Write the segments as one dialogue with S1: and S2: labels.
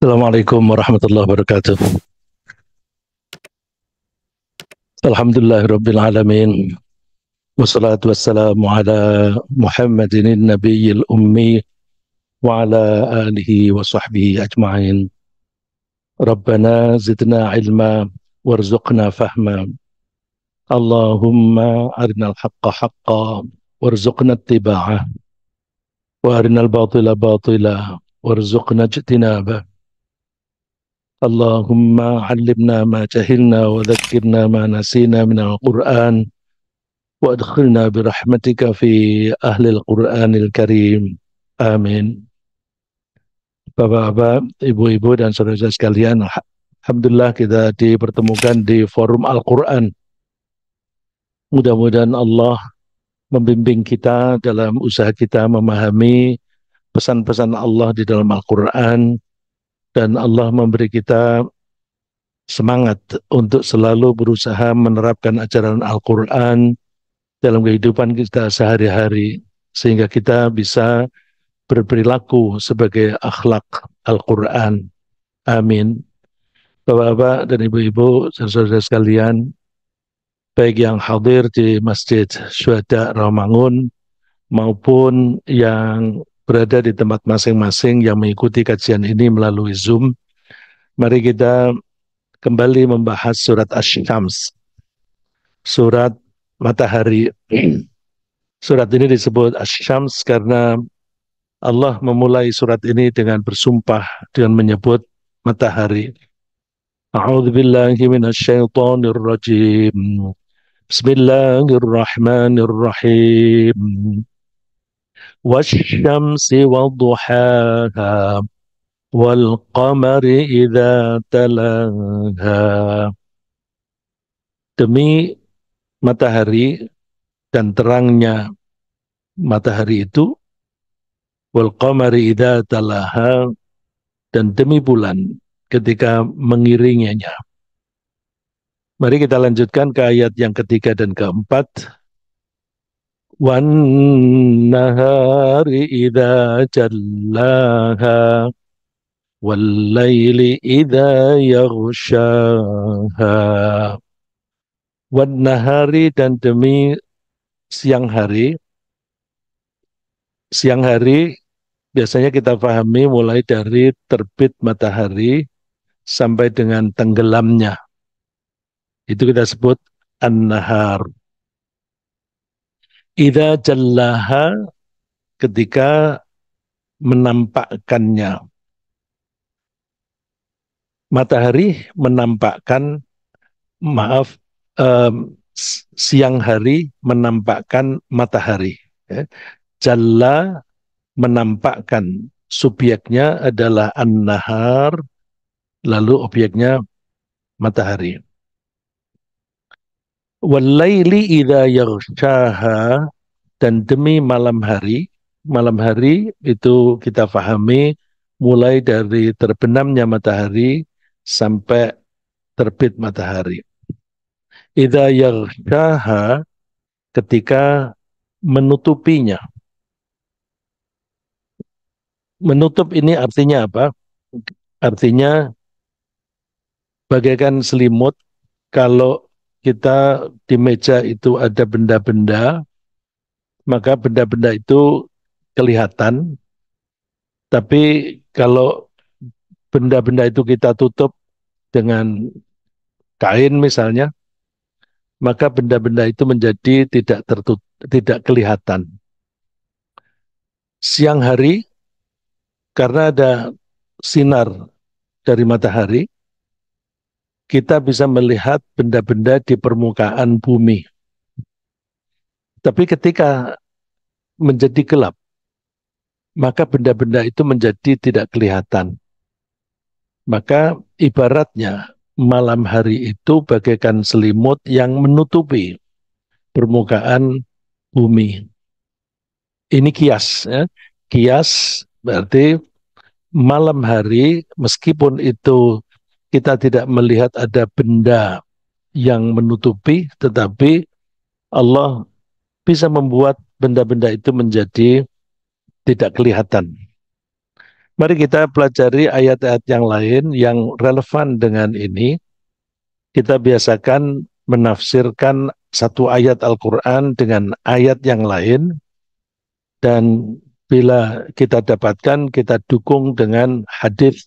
S1: Assalamualaikum warahmatullahi wabarakatuh. Alhamdulillahirabbil alamin. Wassalatu wassalamu ala Muhammadin nabiyil ummi wa ala alihi wa sahbihi ajma'in. Rabbana zidna ilma warzuqna fahma. Allahumma arinal haqqa haqqa warzuqna ittiba'ah wa arinal batila batila warzuqna ijtinabah. Allahumma 'allimna ma jahilna wa dhakkirna ma nasina minal Qur'an wa adkhilna birahmatika fi ahlil Qur'anil Karim. Amin. Bapak-bapak, ibu-ibu dan saudara-saudara sekalian, alhamdulillah kita dipertemukan di forum Al-Qur'an. Mudah-mudahan Allah membimbing kita dalam usaha kita memahami pesan-pesan Allah di dalam Al-Qur'an, dan Allah memberi kita semangat untuk selalu berusaha menerapkan ajaran Al-Quran dalam kehidupan kita sehari-hari, sehingga kita bisa berperilaku sebagai akhlak Al-Quran. Amin. Bapak-bapak dan ibu-ibu, saudara-saudara sekalian, baik yang hadir di Masjid Syuhada Rawamangun maupun yang berada di tempat masing-masing yang mengikuti kajian ini melalui Zoom, mari kita kembali membahas surat Asy-Syams, surat matahari. Surat ini disebut Asy-Syams karena Allah memulai surat ini dengan bersumpah dengan menyebut matahari. A'udzubillahi minasyaitonir rajim. Bismillahirrahmanirrahim. Wasyamsi wadduhaha wal qamari idza talaha. Demi matahari dan terangnya matahari itu, wal qamari idza talaha, dan demi bulan ketika mengiringinya. Mari kita lanjutkan ke ayat yang ketiga dan keempat. Wan nahari idza jallaha wal laili idza yaghshaha. Wan nahari, dan demi siang hari. Siang hari biasanya kita pahami mulai dari terbit matahari sampai dengan tenggelamnya. Itu kita sebut an-nahar. Idza jallaha, ketika menampakkannya. Matahari menampakkan, siang hari menampakkan matahari. Jalla menampakkan, subjeknya adalah an-nahar, lalu objeknya matahari. Wal-laili idza yaghshaha, dan demi malam hari. Malam hari itu kita pahami mulai dari terbenamnya matahari sampai terbit matahari. Idza yaghshaha, ketika menutupinya. Menutup ini artinya apa? Artinya bagaikan selimut. Kalau kita di meja itu ada benda-benda, maka benda-benda itu kelihatan. Tapi kalau benda-benda itu kita tutup dengan kain misalnya, maka benda-benda itu menjadi tidak kelihatan. Siang hari, karena ada sinar dari matahari, kita bisa melihat benda-benda di permukaan bumi. Tapi ketika menjadi gelap, maka benda-benda itu menjadi tidak kelihatan. Maka ibaratnya malam hari itu bagaikan selimut yang menutupi permukaan bumi. Ini kias, ya. Kias berarti malam hari, meskipun itu kita tidak melihat ada benda yang menutupi, tetapi Allah bisa membuat benda-benda itu menjadi tidak kelihatan. Mari kita pelajari ayat-ayat yang lain yang relevan dengan ini. Kita biasakan menafsirkan satu ayat Al-Quran dengan ayat yang lain, dan bila kita dapatkan, kita dukung dengan hadis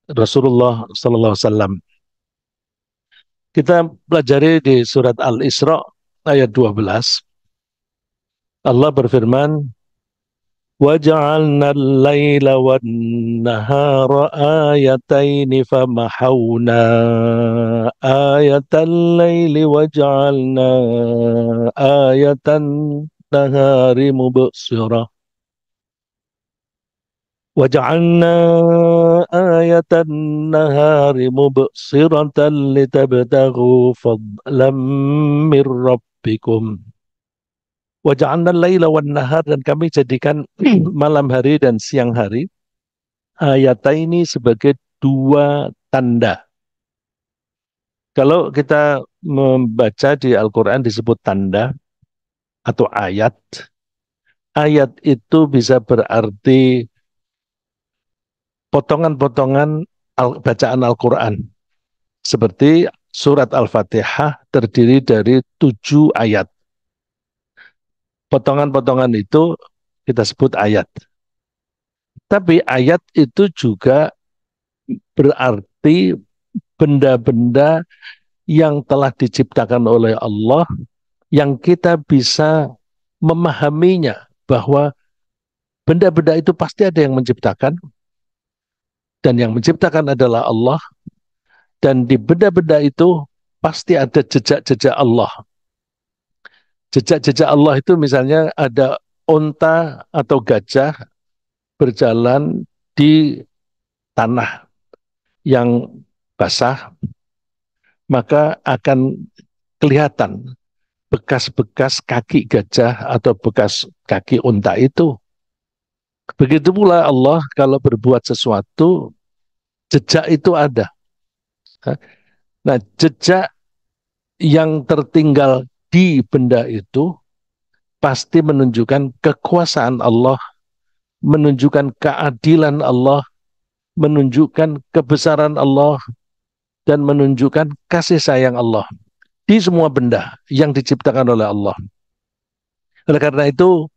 S1: Rasulullah Sallallahu Alaihi Wasallam. Kita pelajari di surat Al-Isra ayat 12. Allah berfirman, وَجَعَلْنَا اللَّيْلَ وَالنَّهَارَ آيَتَيْنِ فَمَحَوْنَا آيَةَ اللَّيْلِ وَجَعَلْنَا آيَةَ النَّهَارِ مُبْصِرَةً وَجَعَلْنَا آيَةَ النَّهَارِ مُبْصِرَةً لِتَبْتَغُوا فَضْلًا مِّن رَّبِّكُمْ وَجَعَلْنَا اللَّيْلَ وَالنَّهَارَ, dan kami jadikan malam hari dan siang hari, ayat ini sebagai dua tanda. Kalau kita membaca di Al-Quran disebut tanda atau ayat, ayat itu bisa berarti potongan-potongan bacaan Al-Quran. Seperti surat Al-Fatihah terdiri dari 7 ayat. Potongan-potongan itu kita sebut ayat. Tapi ayat itu juga berarti benda-benda yang telah diciptakan oleh Allah, yang kita bisa memahaminya bahwa benda-benda itu pasti ada yang menciptakan, dan yang menciptakan adalah Allah, dan di benda-benda itu pasti ada jejak-jejak Allah. Jejak-jejak Allah itu misalnya ada onta atau gajah berjalan di tanah yang basah, maka akan kelihatan bekas-bekas kaki gajah atau bekas kaki unta itu. Begitu pula Allah kalau berbuat sesuatu, jejak itu ada. Nah, jejak yang tertinggal di benda itu pasti menunjukkan kekuasaan Allah, menunjukkan keadilan Allah, menunjukkan kebesaran Allah, dan menunjukkan kasih sayang Allah di semua benda yang diciptakan oleh Allah. Oleh karena itu,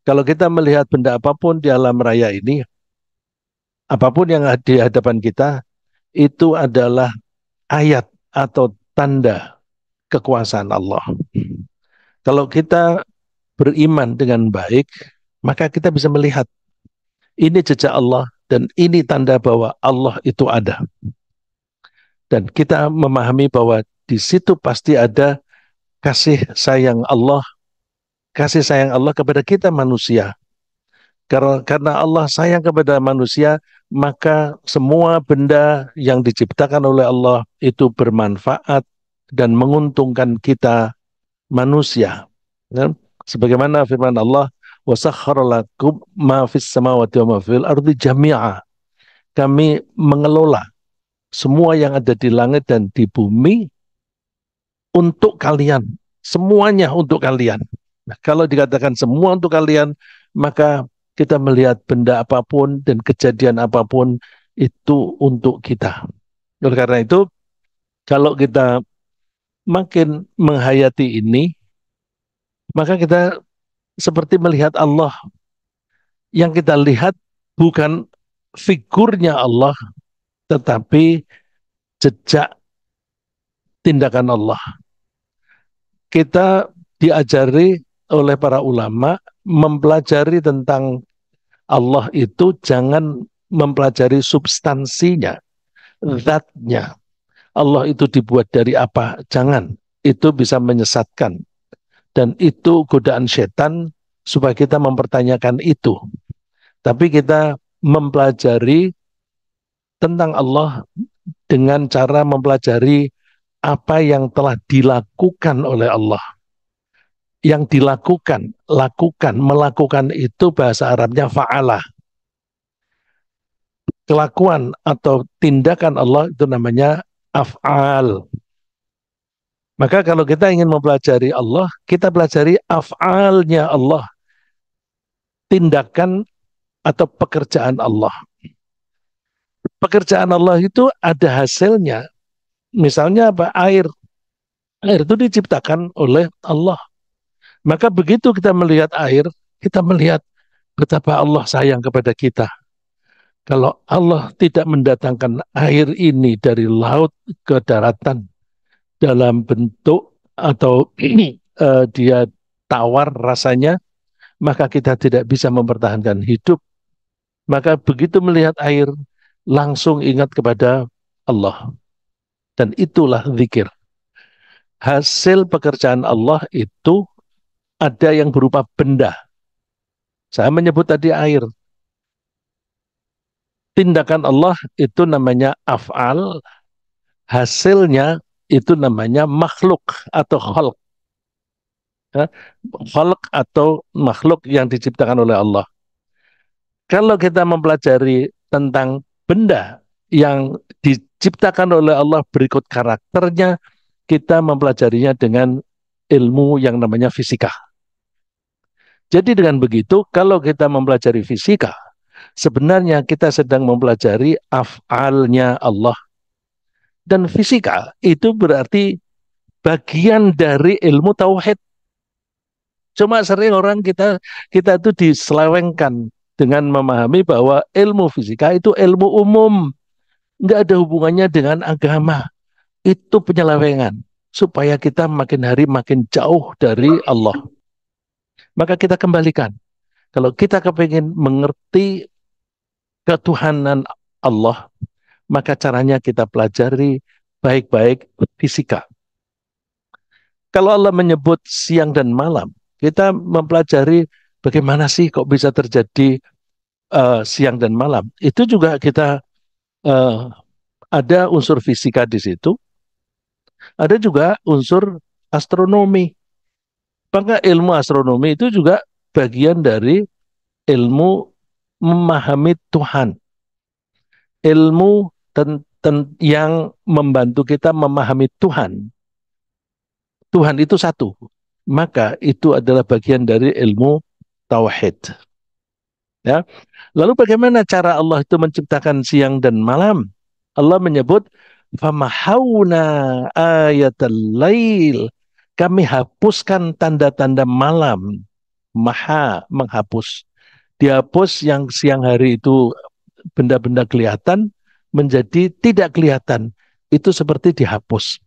S1: kalau kita melihat benda apapun di alam raya ini, apapun yang di hadapan kita, itu adalah ayat atau tanda kekuasaan Allah. Kalau kita beriman dengan baik, maka kita bisa melihat ini jejak Allah dan ini tanda bahwa Allah itu ada. Dan kita memahami bahwa di situ pasti ada kasih sayang Allah kepada kita manusia. Karena Allah sayang kepada manusia, maka semua benda yang diciptakan oleh Allah itu bermanfaat dan menguntungkan kita manusia. Ya? Sebagaimana firman Allah, وَسَخَّرَ لَكُمْ مَا فِي السَّمَاوَاتِ وَمَا فِي الْأَرْضِ جَمِيعًا. Kami mengelola semua yang ada di langit dan di bumi untuk kalian. Semuanya untuk kalian. Nah, kalau dikatakan semua untuk kalian, maka kita melihat benda apapun dan kejadian apapun itu untuk kita. Oleh karena itu, kalau kita makin menghayati ini, maka kita seperti melihat Allah. Yang kita lihat bukan figurnya Allah, tetapi jejak tindakan Allah. Kita diajari oleh para ulama mempelajari tentang Allah itu jangan mempelajari substansinya, zatnya. Allah itu dibuat dari apa? Jangan. Itu bisa menyesatkan. Dan itu godaan setan supaya kita mempertanyakan itu. Tapi kita mempelajari tentang Allah dengan cara mempelajari apa yang telah dilakukan oleh Allah. Yang dilakukan, lakukan, melakukan itu bahasa Arabnya fa'alah. Kelakuan atau tindakan Allah itu namanya af'al. Maka kalau kita ingin mempelajari Allah, kita pelajari af'alnya Allah. Tindakan atau pekerjaan Allah. Pekerjaan Allah itu ada hasilnya. Misalnya apa? Air. Air itu diciptakan oleh Allah. Maka begitu kita melihat air, kita melihat betapa Allah sayang kepada kita. Kalau Allah tidak mendatangkan air ini dari laut ke daratan dalam bentuk atau dia tawar rasanya, maka kita tidak bisa mempertahankan hidup. Maka begitu melihat air, langsung ingat kepada Allah. Dan itulah zikir. Hasil pekerjaan Allah itu ada yang berupa benda. Saya menyebut tadi air. Tindakan Allah itu namanya af'al, hasilnya itu namanya makhluk atau khalq. Ya, khalq atau makhluk yang diciptakan oleh Allah. Kalau kita mempelajari tentang benda yang diciptakan oleh Allah berikut karakternya, kita mempelajarinya dengan ilmu yang namanya fisika. Jadi dengan begitu, kalau kita mempelajari fisika, sebenarnya kita sedang mempelajari af'alnya Allah. Dan fisika itu berarti bagian dari ilmu tauhid. Cuma sering orang kita itu diselewengkan dengan memahami bahwa ilmu fisika itu ilmu umum, nggak ada hubungannya dengan agama. Itu penyelewengan supaya kita makin hari makin jauh dari Allah. Maka kita kembalikan. Kalau kita kepingin mengerti ketuhanan Allah, maka caranya kita pelajari baik-baik fisika. Kalau Allah menyebut siang dan malam, kita mempelajari bagaimana sih kok bisa terjadi siang dan malam. Itu juga kita uh, ada unsur fisika di situ, ada juga unsur astronomi. Maka ilmu astronomi itu juga bagian dari ilmu memahami Tuhan, ilmu yang membantu kita memahami Tuhan. Tuhan itu satu, maka itu adalah bagian dari ilmu tauhid. Ya. Lalu bagaimana cara Allah itu menciptakan siang dan malam? Allah menyebut famahawna ayatal lail. Kami hapuskan tanda-tanda malam. Maha menghapus. Dihapus yang siang hari itu benda-benda kelihatan menjadi tidak kelihatan. Itu seperti dihapus.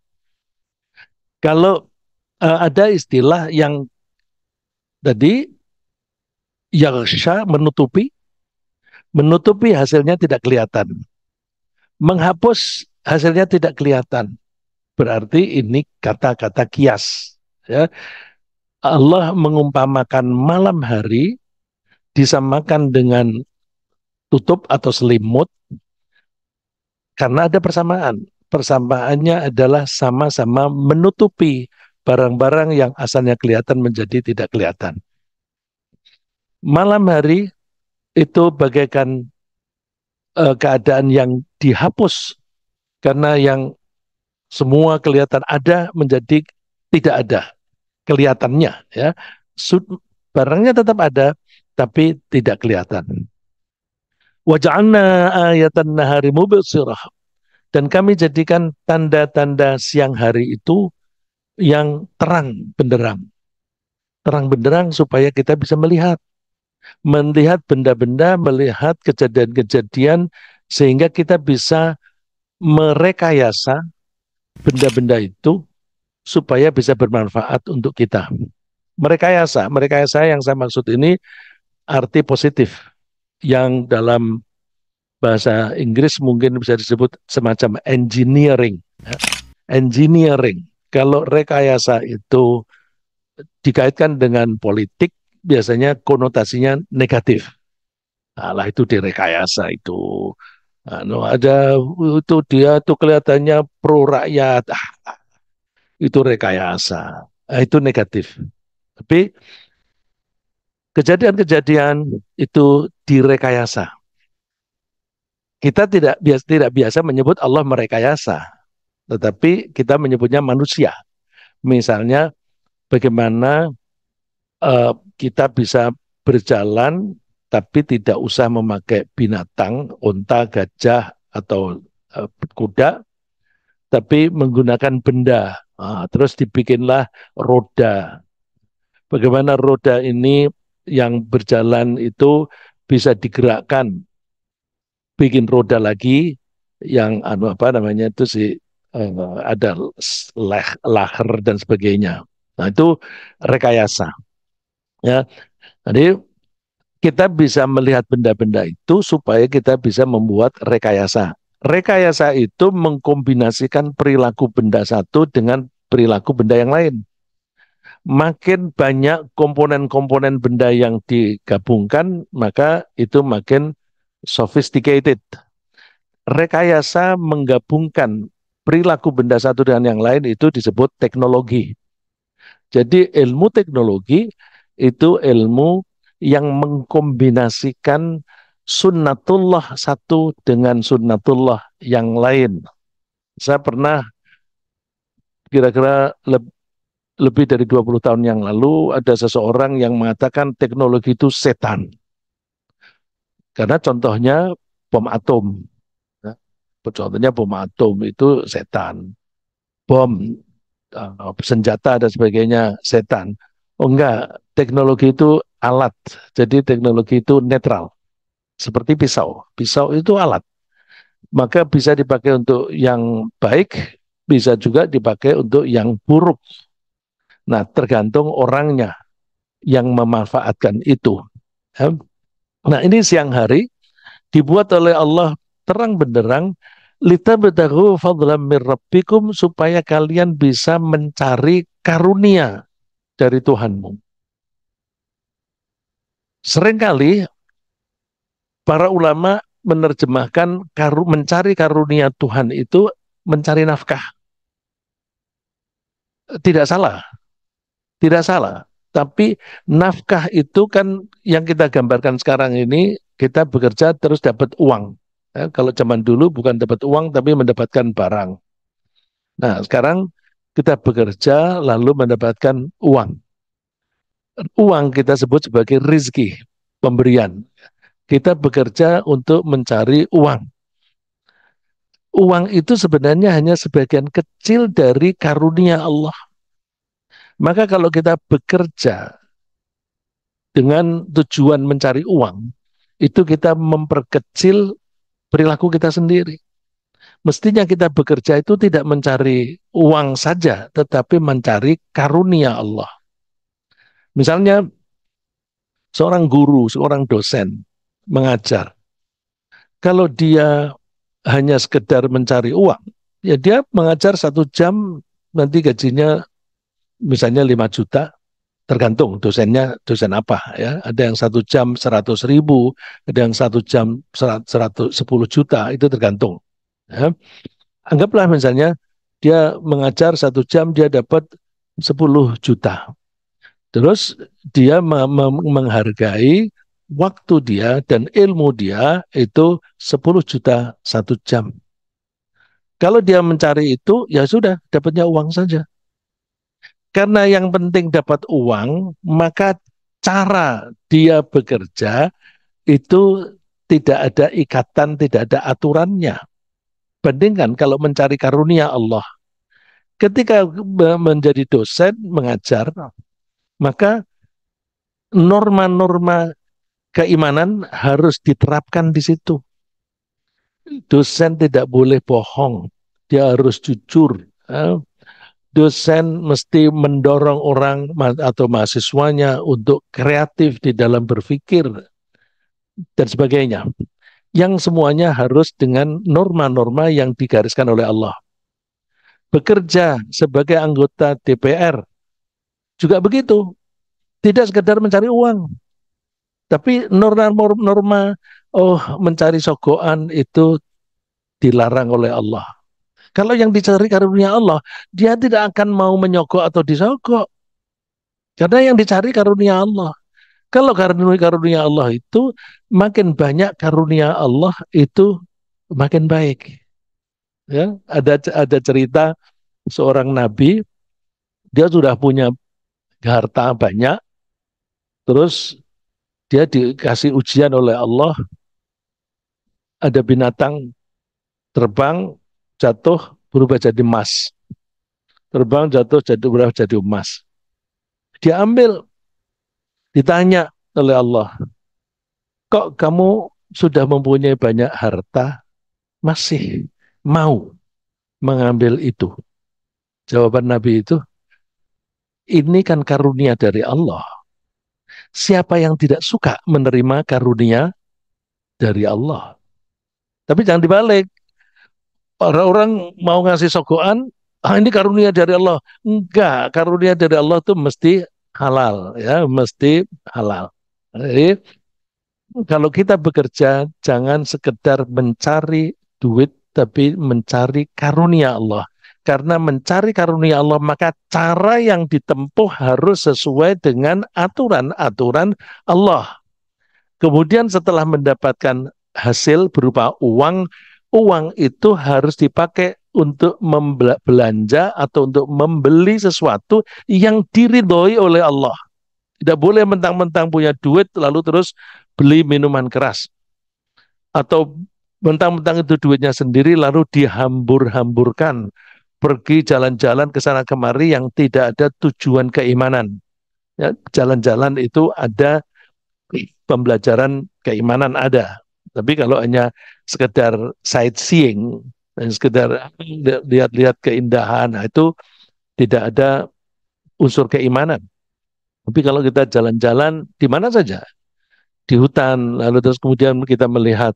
S1: Kalau ada istilah yang tadi yaghsha menutupi hasilnya tidak kelihatan. Menghapus hasilnya tidak kelihatan. Berarti ini kata-kata kias. Ya. Allah mengumpamakan malam hari disamakan dengan tutup atau selimut karena ada persamaan. Persamaannya adalah sama-sama menutupi barang-barang yang asalnya kelihatan menjadi tidak kelihatan. Malam hari itu bagaikan keadaan yang dihapus karena yang semua kelihatan ada menjadi tidak ada kelihatannya ya. Barangnya tetap ada tapi tidak kelihatan. Waja'alna ayatan nahari mubsirah, dan kami jadikan tanda-tanda siang hari itu yang terang benderang. Terang benderang supaya kita bisa melihat benda-benda, melihat kejadian-kejadian sehingga kita bisa merekayasa benda-benda itu supaya bisa bermanfaat untuk kita. Merekayasa yang saya maksud ini arti positif yang dalam bahasa Inggris mungkin bisa disebut semacam engineering. Engineering. Kalau rekayasa itu dikaitkan dengan politik, biasanya konotasinya negatif. Nah, itu direkayasa itu. Ada itu dia tuh kelihatannya pro rakyat, itu rekayasa. Itu negatif. Tapi kejadian-kejadian itu direkayasa. Kita tidak biasa menyebut Allah merekayasa, tetapi kita menyebutnya manusia. Misalnya bagaimana kita bisa berjalan tapi tidak usah memakai binatang, unta, gajah, atau kuda, tapi menggunakan benda. Terus dibikinlah roda. Bagaimana roda ini yang berjalan itu bisa digerakkan, bikin roda lagi yang apa namanya itu sih, ada laher dan sebagainya. Nah itu rekayasa. Ya, jadi kita bisa melihat benda-benda itu supaya kita bisa membuat rekayasa. Rekayasa itu mengkombinasikan perilaku benda satu dengan perilaku benda yang lain. Makin banyak komponen-komponen benda yang digabungkan, maka itu makin sophisticated. Rekayasa menggabungkan perilaku benda satu dengan yang lain itu disebut teknologi. Jadi ilmu teknologi itu ilmu yang mengkombinasikan sunnatullah satu dengan sunnatullah yang lain. Saya pernah kira-kira lebih dari 20 tahun yang lalu ada seseorang yang mengatakan teknologi itu setan. Karena contohnya bom atom. Ya. Contohnya bom atom itu setan. Bom, senjata dan sebagainya setan. Oh enggak, teknologi itu alat. Jadi teknologi itu netral. Seperti pisau. Pisau itu alat. Maka bisa dipakai untuk yang baik, bisa juga dipakai untuk yang buruk. Nah, tergantung orangnya yang memanfaatkan itu. Ya. Nah, ini siang hari dibuat oleh Allah terang benderang litabtaghu fadlan min rabbikum supaya kalian bisa mencari karunia dari Tuhanmu. Seringkali para ulama menerjemahkan mencari karunia Tuhan itu mencari nafkah. Tidak salah, tidak salah. Tapi nafkah itu kan yang kita gambarkan sekarang ini, kita bekerja terus dapat uang. Ya, kalau zaman dulu bukan dapat uang tapi mendapatkan barang. Nah, sekarang kita bekerja lalu mendapatkan uang. Uang kita sebut sebagai rizki, pemberian. Kita bekerja untuk mencari uang. Uang itu sebenarnya hanya sebagian kecil dari karunia Allah. Maka kalau kita bekerja dengan tujuan mencari uang, itu kita memperkecil perilaku kita sendiri. Mestinya kita bekerja itu tidak mencari uang saja, tetapi mencari karunia Allah. Misalnya seorang guru, seorang dosen mengajar. Kalau dia hanya sekedar mencari uang, ya dia mengajar 1 jam, nanti gajinya misalnya 5 juta, tergantung dosennya dosen apa ya. Ada yang 1 jam 100.000, ada yang 1 jam 110 juta, itu tergantung. Ya. Anggaplah misalnya dia mengajar 1 jam dia dapat 10 juta. Terus dia menghargai waktu dia dan ilmu dia itu 10 juta 1 jam. Kalau dia mencari itu, ya sudah, dapatnya uang saja. Karena yang penting dapat uang, maka cara dia bekerja itu tidak ada ikatan, tidak ada aturannya. Bandingkan kalau mencari karunia Allah. Ketika menjadi dosen, mengajar, maka norma-norma keimanan harus diterapkan di situ. Dosen tidak boleh bohong, dia harus jujur. Dosen mesti mendorong orang atau mahasiswanya untuk kreatif di dalam berpikir dan sebagainya. Yang semuanya harus dengan norma-norma yang digariskan oleh Allah. Bekerja sebagai anggota DPR juga begitu. Tidak sekedar mencari uang, tapi norma-norma mencari sogoan itu dilarang oleh Allah. Kalau yang dicari karunia Allah, dia tidak akan mau menyogok atau disogok. Karena yang dicari karunia Allah. Kalau karunia Allah itu makin banyak karunia Allah itu makin baik. Ya, ada cerita seorang nabi, dia sudah punya harta banyak, terus Dia dikasih ujian oleh Allah, ada binatang terbang, jatuh, berubah jadi emas. Terbang, jatuh, jadi berubah jadi emas. Dia ambil, ditanya oleh Allah, kok kamu sudah mempunyai banyak harta, masih mau mengambil itu? Jawaban Nabi itu, ini kan karunia dari Allah. Siapa yang tidak suka menerima karunia dari Allah? Tapi jangan dibalik. Orang-orang mau ngasih sogokan, ah ini karunia dari Allah. Enggak, karunia dari Allah itu mesti halal, ya, mesti halal. Jadi kalau kita bekerja, jangan sekedar mencari duit, tapi mencari karunia Allah. Karena mencari karunia Allah, maka cara yang ditempuh harus sesuai dengan aturan-aturan Allah. Kemudian setelah mendapatkan hasil berupa uang, uang itu harus dipakai untuk belanja atau untuk membeli sesuatu yang diridhoi oleh Allah. Tidak boleh mentang-mentang punya duit lalu terus beli minuman keras. Atau mentang-mentang itu duitnya sendiri lalu dihambur-hamburkan. Pergi jalan-jalan ke sana kemari yang tidak ada tujuan keimanan. Ya, jalan-jalan itu ada pembelajaran keimanan ada. Tapi kalau hanya sekedar sightseeing dan sekedar lihat-lihat keindahan, nah itu tidak ada unsur keimanan. Tapi kalau kita jalan-jalan di mana saja, di hutan, lalu terus kemudian kita melihat,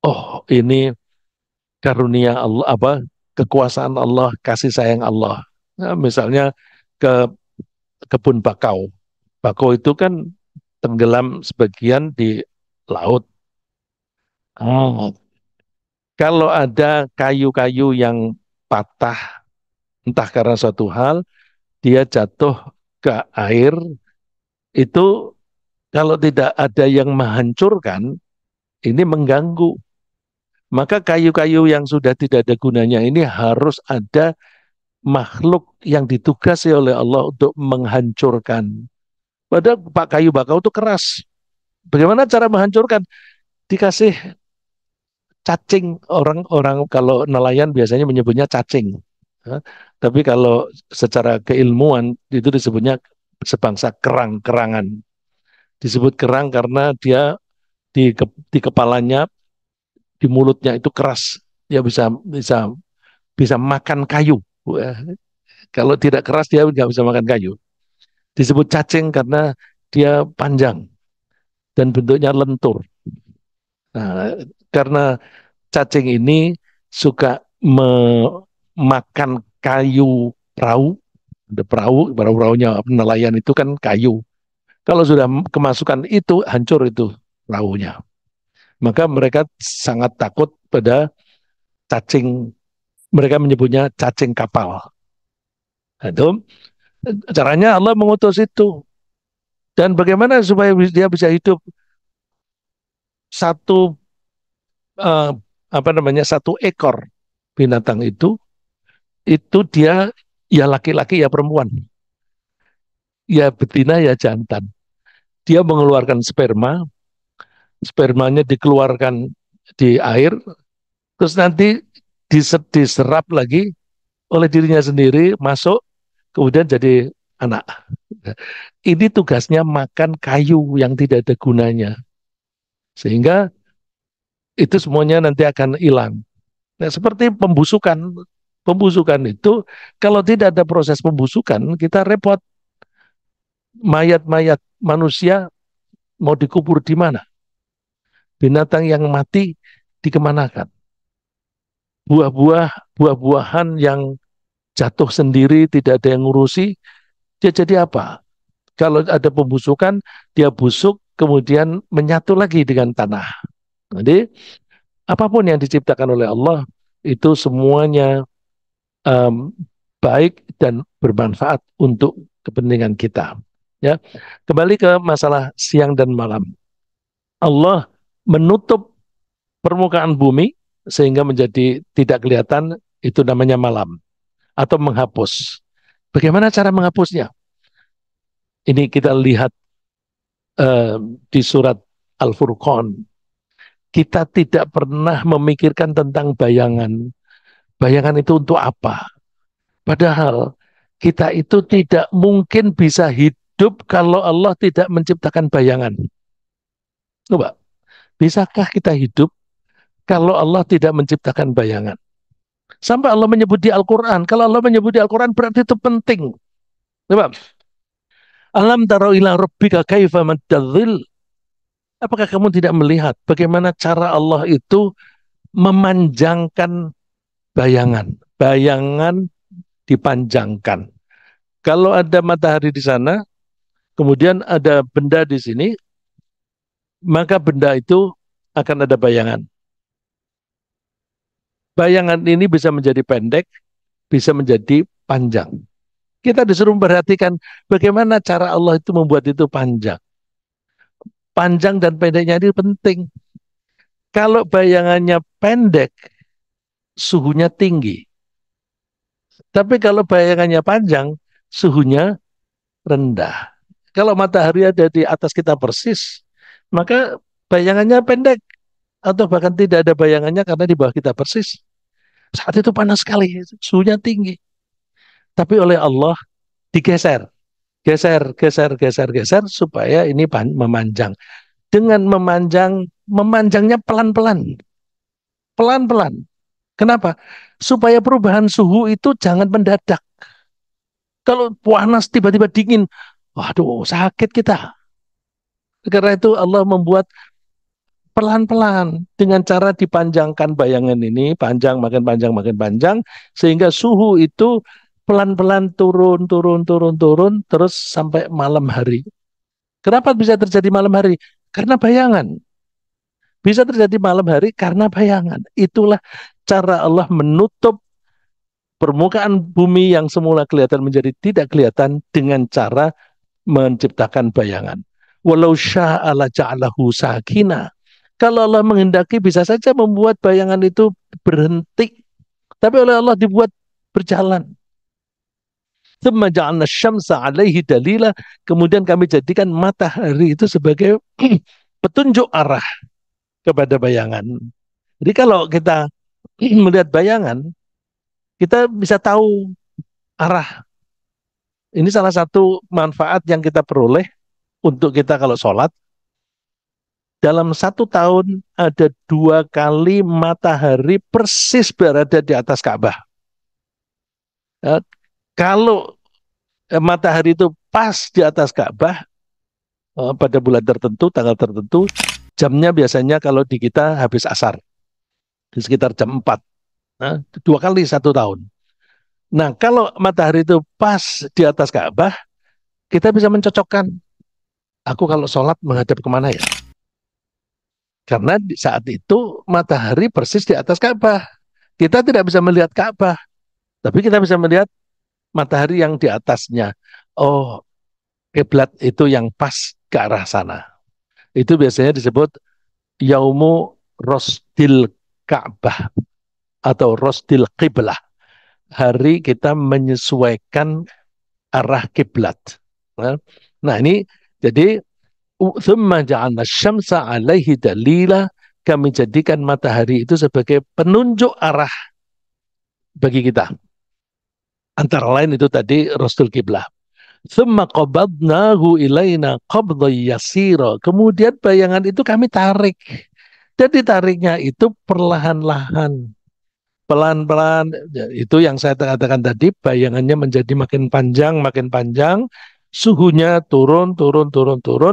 S1: oh ini karunia Allah, apa kekuasaan Allah, kasih sayang Allah. Nah, misalnya ke kebun bakau. Bakau itu kan tenggelam sebagian di laut. Oh, kalau ada kayu-kayu yang patah, entah karena suatu hal, dia jatuh ke air, itu kalau tidak ada yang menghancurkan, ini mengganggu. Maka kayu-kayu yang sudah tidak ada gunanya ini harus ada makhluk yang ditugasi oleh Allah untuk menghancurkan. Padahal Pak kayu bakau itu keras. Bagaimana cara menghancurkan? Dikasih cacing. Orang-orang kalau nelayan biasanya menyebutnya cacing. Ya. Tapi kalau secara keilmuan itu disebutnya sebangsa kerang-kerangan. Disebut kerang karena dia di kepalanya, di mulutnya itu keras. Dia bisa bisa bisa makan kayu. Wah, kalau tidak keras dia nggak bisa makan kayu. Disebut cacing karena dia panjang dan bentuknya lentur. Nah, karena cacing ini suka memakan kayu perahu, ada perahu-perahunya nelayan itu kan kayu. Kalau sudah kemasukan itu, hancur itu perahunya. Maka mereka sangat takut pada cacing, mereka menyebutnya cacing kapal. Nah, itu caranya Allah mengutus itu. Dan bagaimana supaya dia bisa hidup satu eh, apa namanya satu ekor binatang itu dia ya laki-laki ya perempuan, ya betina ya jantan. Dia mengeluarkan sperma, spermanya dikeluarkan di air, terus nanti diserap lagi oleh dirinya sendiri, masuk, kemudian jadi anak. Ini tugasnya makan kayu yang tidak ada gunanya. Sehingga itu semuanya nanti akan hilang. Nah, seperti pembusukan. Pembusukan itu, kalau tidak ada proses pembusukan, kita repot. Mayat-mayat manusia mau dikubur di mana? Binatang yang mati dikemanakan? Buah-buahan yang jatuh sendiri, tidak ada yang ngurusi, dia jadi apa? Kalau ada pembusukan, dia busuk, kemudian menyatu lagi dengan tanah. Jadi, apapun yang diciptakan oleh Allah, itu semuanya um, baik dan bermanfaat untuk kepentingan kita. Ya, kembali ke masalah siang dan malam. Allah menutup permukaan bumi sehingga menjadi tidak kelihatan, itu namanya malam atau menghapus. Bagaimana cara menghapusnya? Ini kita lihat di surat Al-Furqan. Kita tidak pernah memikirkan tentang bayangan. Bayangan itu untuk apa? Padahal kita itu tidak mungkin bisa hidup kalau Allah tidak menciptakan bayangan. Coba, bisakah kita hidup kalau Allah tidak menciptakan bayangan? Sampai Allah menyebut di Al-Quran. Kalau Allah menyebut di Al-Quran berarti itu penting. Coba, alam taro ila rabbika kaifa maddadzil. Apakah kamu tidak melihat bagaimana cara Allah itu memanjangkan bayangan? Bayangan dipanjangkan. Kalau ada matahari di sana, kemudian ada benda di sini, maka benda itu akan ada bayangan. Bayangan ini bisa menjadi pendek, bisa menjadi panjang. Kita disuruh memperhatikan bagaimana cara Allah itu membuat itu panjang. Panjang dan pendeknya ini penting. Kalau bayangannya pendek, suhunya tinggi. Tapi kalau bayangannya panjang, suhunya rendah. Kalau matahari ada di atas kita persis, maka bayangannya pendek atau bahkan tidak ada bayangannya karena di bawah kita persis. Saat itu panas sekali, suhunya tinggi. Tapi oleh Allah digeser, geser supaya ini memanjang. Dengan memanjang, memanjangnya pelan-pelan, pelan-pelan. Kenapa? Supaya perubahan suhu itu jangan mendadak. Kalau panas tiba-tiba dingin, waduh sakit kita. Karena itu Allah membuat pelan-pelan dengan cara dipanjangkan bayangan ini, panjang makin panjang, sehingga suhu itu pelan-pelan turun, terus sampai malam hari. Kenapa bisa terjadi malam hari? Karena bayangan. Bisa terjadi malam hari karena bayangan. Itulah cara Allah menutup permukaan bumi yang semula kelihatan menjadi tidak kelihatan dengan cara menciptakan bayangan. Walau sya'ala ja'alahu sakina. Kalau Allah menghendaki bisa saja membuat bayangan itu berhenti. Tapi oleh Allah dibuat berjalan. Tsumma ja'alna syamsa 'alaihi dalila. Kemudian kami jadikan matahari itu sebagai petunjuk arah kepada bayangan. Jadi kalau kita melihat bayangan, kita bisa tahu arah. Ini salah satu manfaat yang kita peroleh untuk kita kalau sholat. Dalam satu tahun ada 2 kali matahari persis berada di atas Ka'bah. Ya, kalau matahari itu pas di atas Ka'bah pada bulan tertentu, tanggal tertentu, jamnya biasanya kalau di kita habis asar, di sekitar jam 4. Nah, 2 kali satu tahun. Nah, kalau matahari itu pas di atas Ka'bah, kita bisa mencocokkan. Aku kalau sholat menghadap kemana ya? Karena di saat itu matahari persis di atas Ka'bah. Kita tidak bisa melihat Ka'bah, tapi kita bisa melihat matahari yang di atasnya. Oh, kiblat itu yang pas ke arah sana. Itu biasanya disebut Yaumu Rosdil Ka'bah atau Rosdil Qiblah. Hari kita menyesuaikan arah kiblat. Nah ini jadi thumma ja'alna syamsa 'alaihi dalila, kami jadikan matahari itu sebagai penunjuk arah bagi kita. Antara lain itu tadi Rasul Kiblah. Thumma qabadnahu ilaina qabdhan yasira. Kemudian bayangan itu kami tarik. Dan ditariknya itu perlahan-lahan. Pelan-pelan. Itu yang saya katakan tadi, bayangannya menjadi makin panjang. Suhunya turun.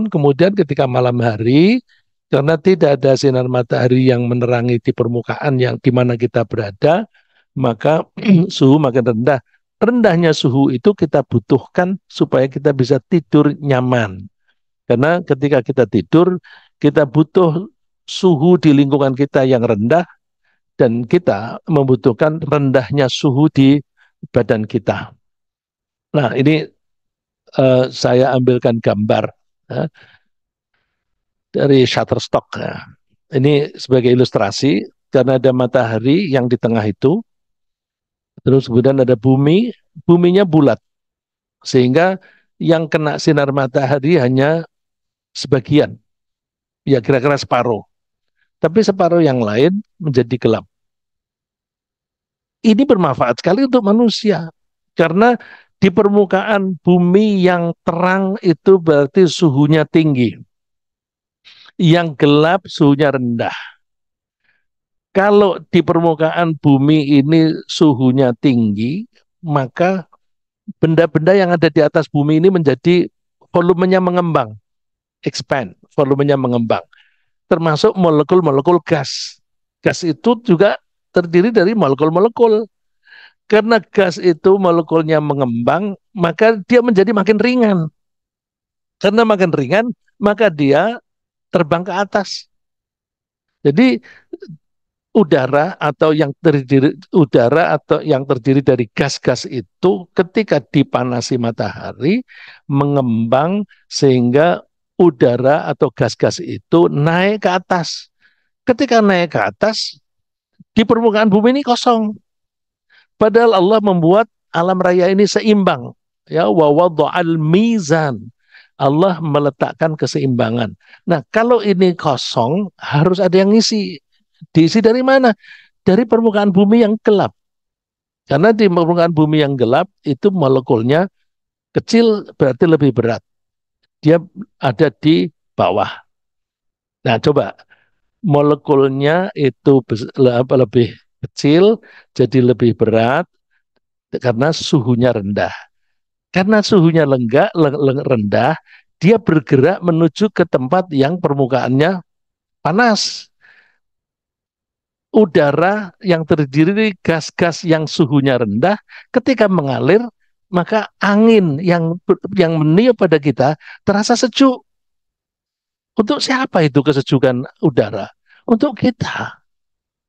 S1: Kemudian ketika malam hari, karena tidak ada sinar matahari yang menerangi di permukaan yang di mana kita berada, maka suhu makin rendah. Rendahnya suhu itu kita butuhkan supaya kita bisa tidur nyaman. Karena ketika kita tidur, kita butuh suhu di lingkungan kita yang rendah dan kita membutuhkan rendahnya suhu di badan kita. Nah, ini saya ambilkan gambar dari Shutterstock. Ini sebagai ilustrasi karena ada matahari yang di tengah itu. Terus kemudian ada bumi, buminya bulat. Sehingga yang kena sinar matahari hanya sebagian, ya kira-kira separuh. Tapi separuh yang lain menjadi gelap. Ini bermanfaat sekali untuk manusia. Karena di permukaan bumi yang terang itu berarti suhunya tinggi. Yang gelap suhunya rendah. Kalau di permukaan bumi ini suhunya tinggi, maka benda-benda yang ada di atas bumi ini menjadi volumenya mengembang, expand, volumenya mengembang, termasuk molekul-molekul gas. Gas itu juga terdiri dari molekul-molekul. Karena gas itu molekulnya mengembang, maka dia menjadi makin ringan. Karena makin ringan, maka dia terbang ke atas. Jadi udara atau yang terdiri dari gas-gas itu ketika dipanasi matahari mengembang sehingga udara atau gas-gas itu naik ke atas. Ketika naik ke atas, di permukaan bumi ini kosong. Padahal Allah membuat alam raya ini seimbang. Ya, wa wada'al mizan. Allah meletakkan keseimbangan. Nah, kalau ini kosong, harus ada yang ngisi. Diisi dari mana? Dari permukaan bumi yang gelap. Karena di permukaan bumi yang gelap itu molekulnya kecil berarti lebih berat. Dia ada di bawah. Nah, coba molekulnya itu lebih kecil jadi lebih berat karena suhunya rendah. Karena suhunya rendah, dia bergerak menuju ke tempat yang permukaannya panas. Udara yang terdiri dari gas-gas yang suhunya rendah, ketika mengalir, maka angin yang meniup pada kita terasa sejuk. Untuk siapa itu kesejukan udara? Untuk kita.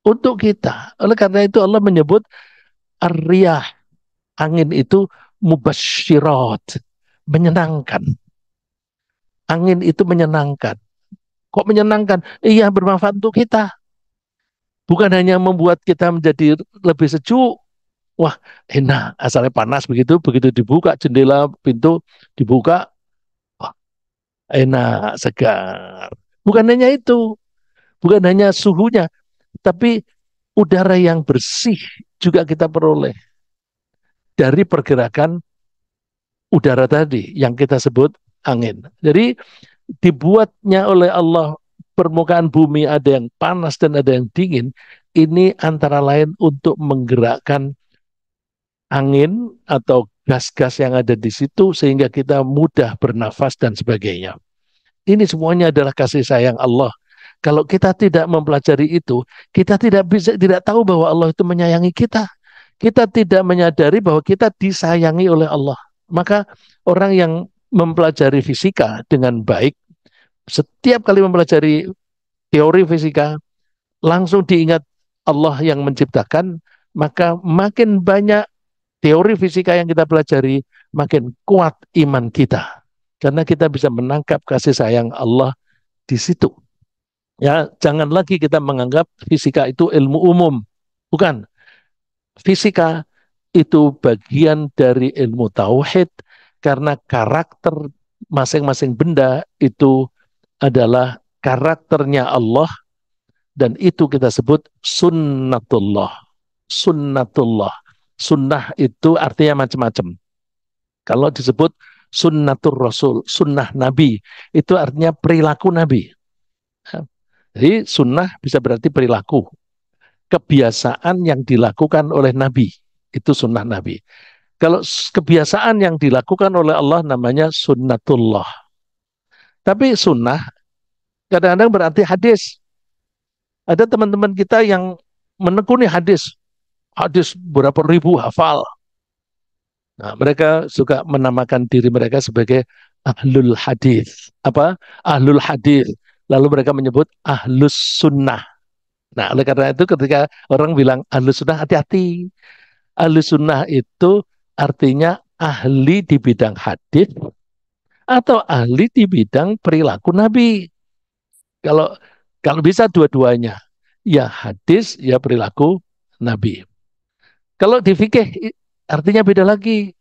S1: Untuk kita. Oleh karena itu Allah menyebut ar-riyah, angin itu mubasyirat, menyenangkan. Angin itu menyenangkan. Kok menyenangkan? Iya, bermanfaat untuk kita. Bukan hanya membuat kita menjadi lebih sejuk. Wah, enak. Asalnya panas begitu, begitu dibuka jendela, pintu dibuka, wah, enak, segar. Bukan hanya itu, bukan hanya suhunya, tapi udara yang bersih juga kita peroleh dari pergerakan udara tadi yang kita sebut angin. Jadi dibuatnya oleh Allah permukaan bumi ada yang panas dan ada yang dingin, ini antara lain untuk menggerakkan angin atau gas-gas yang ada di situ sehingga kita mudah bernafas dan sebagainya. Ini semuanya adalah kasih sayang Allah. Kalau kita tidak mempelajari itu, kita tidak tahu bahwa Allah itu menyayangi kita. Kita tidak menyadari bahwa kita disayangi oleh Allah. Maka orang yang mempelajari fisika dengan baik, setiap kali mempelajari teori fisika, langsung diingat Allah yang menciptakan, maka makin banyak teori fisika yang kita pelajari, makin kuat iman kita. Karena kita bisa menangkap kasih sayang Allah di situ. Ya, jangan lagi kita menganggap fisika itu ilmu umum. Bukan. Fisika itu bagian dari ilmu tauhid karena karakter masing-masing benda itu adalah karakternya Allah dan itu kita sebut sunnatullah. Sunnatullah. Sunnah itu artinya macam-macam. Kalau disebut sunnatur rasul, sunnah nabi, itu artinya perilaku nabi. Jadi sunnah bisa berarti perilaku. Kebiasaan yang dilakukan oleh nabi, itu sunnah nabi. Kalau kebiasaan yang dilakukan oleh Allah namanya sunnatullah. Tapi sunnah kadang-kadang berarti hadis. Ada teman-teman kita yang menekuni hadis. Hadis berapa ribu hafal. Nah, mereka suka menamakan diri mereka sebagai ahlul hadis. Apa? Ahlul hadis. Lalu mereka menyebut ahlus sunnah. Nah, oleh karena itu ketika orang bilang ahlus sunnah, hati-hati. Ahlus sunnah itu artinya ahli di bidang hadis atau ahli di bidang perilaku Nabi. Kalau kalau bisa dua-duanya, ya hadis, ya perilaku Nabi. Kalau di fikih artinya beda lagi.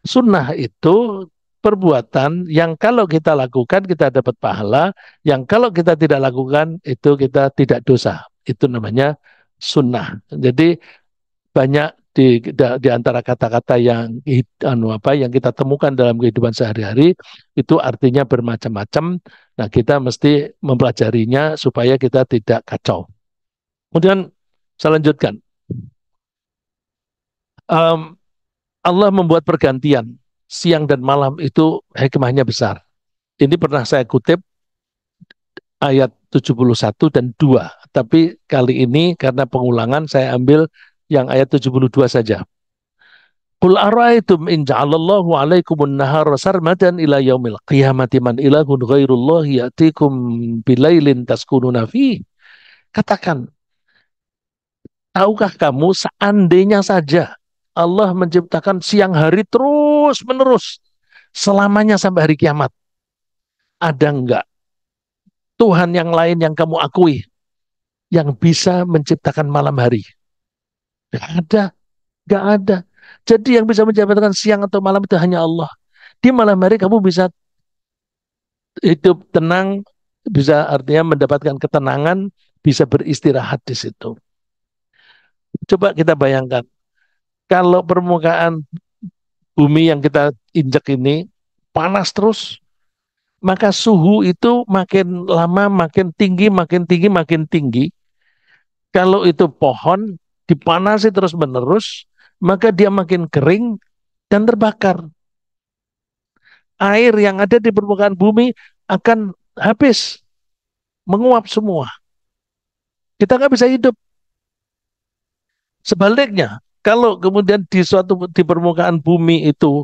S1: Sunnah itu perbuatan yang kalau kita lakukan kita dapat pahala, yang kalau kita tidak lakukan itu kita tidak dosa. Itu namanya sunnah. Jadi banyak di antara kata-kata yang yang kita temukan dalam kehidupan sehari-hari itu artinya bermacam-macam. Nah, kita mesti mempelajarinya supaya kita tidak kacau. Kemudian saya lanjutkan. Um, Allah membuat pergantian siang dan malam itu hikmahnya besar. Ini pernah saya kutip ayat 71 dan 2. Tapi kali ini karena pengulangan saya ambil yang ayat 72 saja. Qul ara'aytum in ja'alallahu 'alaikumun nahara sarmadan ila yaumil qiyamati man ilahun ghairullahi ya'tikum bilailin taskununa fi. Katakan, tahukah kamu seandainya saja Allah menciptakan siang hari terus menerus selamanya sampai hari kiamat. Ada enggak Tuhan yang lain yang kamu akui yang bisa menciptakan malam hari? Gak ada, gak ada. Jadi yang bisa menciptakan siang atau malam itu hanya Allah. Di malam hari kamu bisa hidup tenang, bisa artinya mendapatkan ketenangan, bisa beristirahat di situ. Coba kita bayangkan, kalau permukaan bumi yang kita injak ini panas terus, maka suhu itu makin lama makin tinggi, makin tinggi, makin tinggi. Kalau itu pohon dipanasi terus-menerus, maka dia makin kering dan terbakar. Air yang ada di permukaan bumi akan habis, menguap semua. Kita nggak bisa hidup. Sebaliknya, kalau kemudian di permukaan bumi itu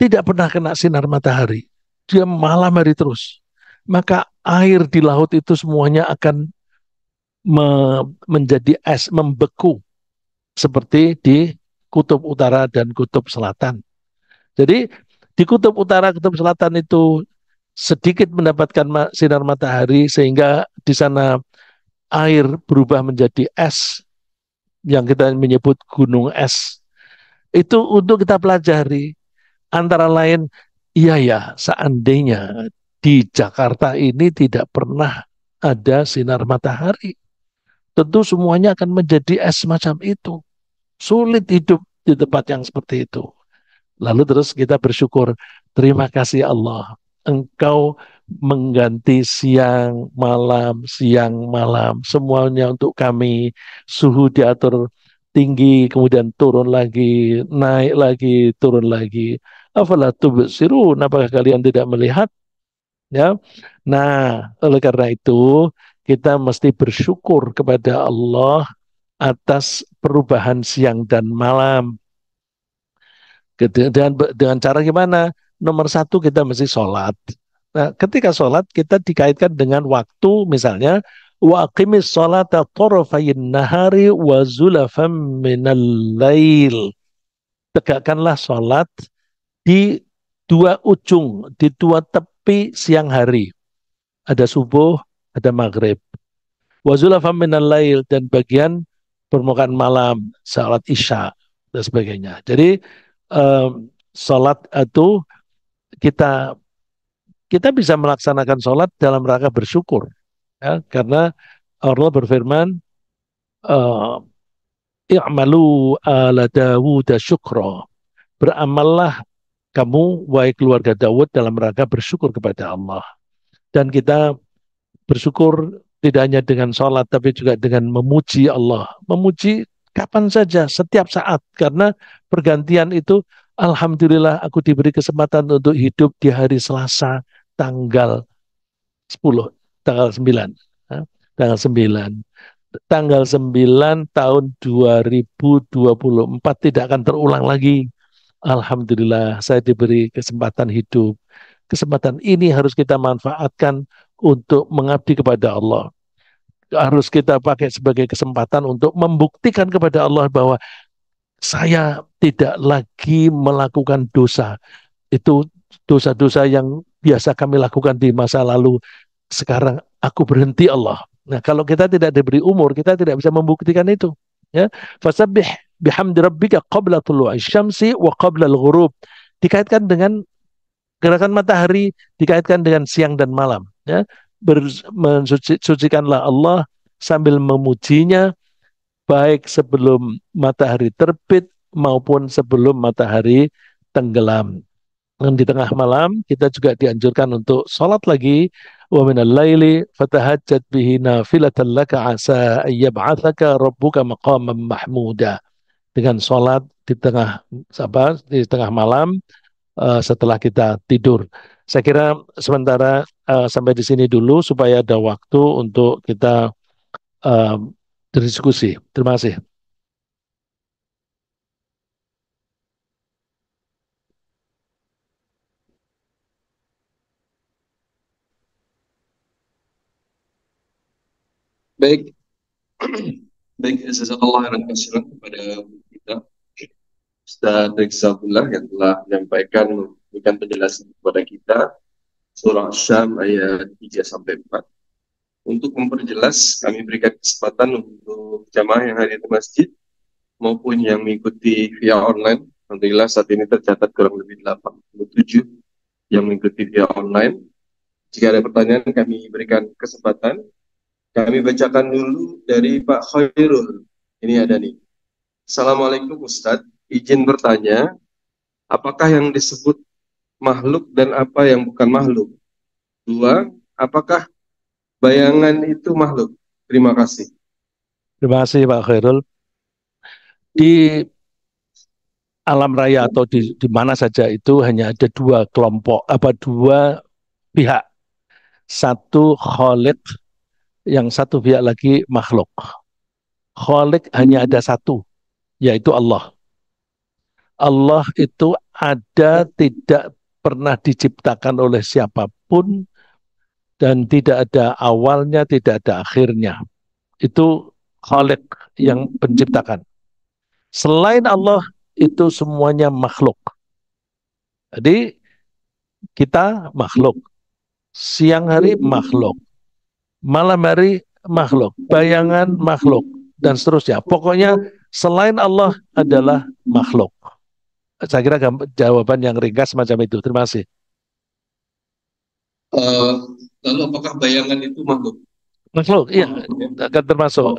S1: tidak pernah kena sinar matahari, dia malam hari terus, maka air di laut itu semuanya akan menjadi es, membeku seperti di kutub utara dan kutub selatan. Jadi di kutub utara, kutub selatan itu sedikit mendapatkan sinar matahari sehingga di sana air berubah menjadi es yang kita menyebut gunung es. Itu untuk kita pelajari. Antara lain, iya ya, seandainya di Jakarta ini tidak pernah ada sinar matahari, tentu semuanya akan menjadi es semacam itu. Sulit hidup di tempat yang seperti itu. Lalu terus kita bersyukur, terima kasih Allah, Engkau mengganti siang malam, semuanya untuk kami. Suhu diatur tinggi, kemudian turun lagi, naik lagi, turun lagi. Afala tubsirun, apakah kalian tidak melihat? Ya. Nah, oleh karena itu kita mesti bersyukur kepada Allah atas perubahan siang dan malam. Dengan cara gimana? Nomor satu kita mesti sholat. Nah, ketika sholat kita dikaitkan dengan waktu, misalnya wa aqimis sholata tarafayin nahari wa zulafam minal lail. Tegakkanlah sholat di dua ujung, di dua tepi siang hari. Ada subuh, ada maghrib. Wa zulafam minal lail, dan bagian permukaan malam, salat isya dan sebagainya. Jadi sholat itu kita kita bisa melaksanakan sholat dalam rangka bersyukur, ya, karena Allah berfirman, i'malu ala Dawud syukra, beramallah kamu wahai keluarga Daud dalam rangka bersyukur kepada Allah. Dan kita bersyukur tidak hanya dengan sholat tapi juga dengan memuji Allah, memuji kapan saja, setiap saat, karena pergantian itu alhamdulillah aku diberi kesempatan untuk hidup di hari Selasa tanggal 10, tanggal 9, tanggal 9. Tanggal 9 tahun 2024 tidak akan terulang lagi. Alhamdulillah saya diberi kesempatan hidup. Kesempatan ini harus kita manfaatkan untuk mengabdi kepada Allah. Harus kita pakai sebagai kesempatan untuk membuktikan kepada Allah bahwa saya tidak lagi melakukan dosa. Itu dosa-dosa yang biasa kami lakukan di masa lalu. Sekarang aku berhenti Allah. Nah, kalau kita tidak diberi umur, kita tidak bisa membuktikan itu. Ya, fasabbih bihamdi rabbika qabla tulu'i syamsi wa qabla al-ghurub. Dikaitkan dengan gerakan matahari dikaitkan dengan siang dan malam. Ya, mensucikanlah Allah sambil memujinya baik sebelum matahari terbit maupun sebelum matahari tenggelam. Dan di tengah malam kita juga dianjurkan untuk sholat lagi. Wa minal laili fatahajjat bihi nafilatan laka asa ayyab'atsaka rabbuka maqaman mahmuda. Dengan sholat di tengah malam setelah kita tidur. Saya kira sementara sampai di sini dulu supaya ada waktu untuk kita uh, berdiskusi. Terima kasih.
S2: Baik, baik, jazakallah khairan katsiran kepada kita Ustaz Rizalullah yang telah menyampaikan memberikan penjelasan kepada kita surah Syam ayat 3 sampai 4. Untuk memperjelas, kami berikan kesempatan untuk jamaah yang hadir di masjid maupun yang mengikuti via online. Alhamdulillah saat ini tercatat kurang lebih 87 yang mengikuti via online. Jika ada pertanyaan, kami berikan kesempatan. Kami bacakan dulu dari Pak Khairul. Ini ada nih. Assalamualaikum Ustadz, izin bertanya, apakah yang disebut makhluk dan apa yang bukan makhluk? Dua, apakah bayangan itu makhluk? Terima kasih.
S1: Terima kasih Pak Khairul. Di alam raya atau di mana saja itu hanya ada dua kelompok, dua pihak. Satu Khalik, yang satu pihak lagi makhluk. Khalik hanya ada satu, yaitu Allah. Allah itu ada, tidak pernah diciptakan oleh siapapun, dan tidak ada awalnya, tidak ada akhirnya. Itu Khalik yang penciptakan. Selain Allah, itu semuanya makhluk. Jadi kita makhluk. Siang hari makhluk. Malam hari makhluk. Bayangan makhluk. Dan seterusnya. Pokoknya selain Allah adalah makhluk. Saya kira jawaban yang ringkas semacam itu. Terima kasih.
S2: Eh, Lalu apakah bayangan itu makhluk?
S1: Makhluk, iya. Akan termasuk.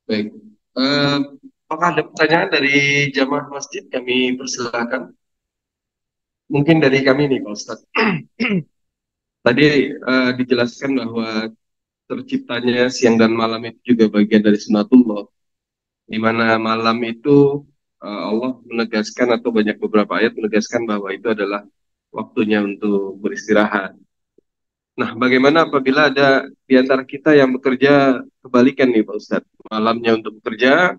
S2: Baik. Eh, Apakah ada pertanyaan dari jamaah masjid? Kami persilahkan. Mungkin dari kami nih Pak Ustadz. Tadi dijelaskan bahwa terciptanya siang dan malam itu juga bagian dari sunatullah, di mana malam itu Allah menegaskan atau banyak beberapa ayat menegaskan bahwa itu adalah waktunya untuk beristirahat. Nah, bagaimana apabila ada di antara kita yang bekerja kebalikan nih Pak Ustadz, malamnya untuk bekerja,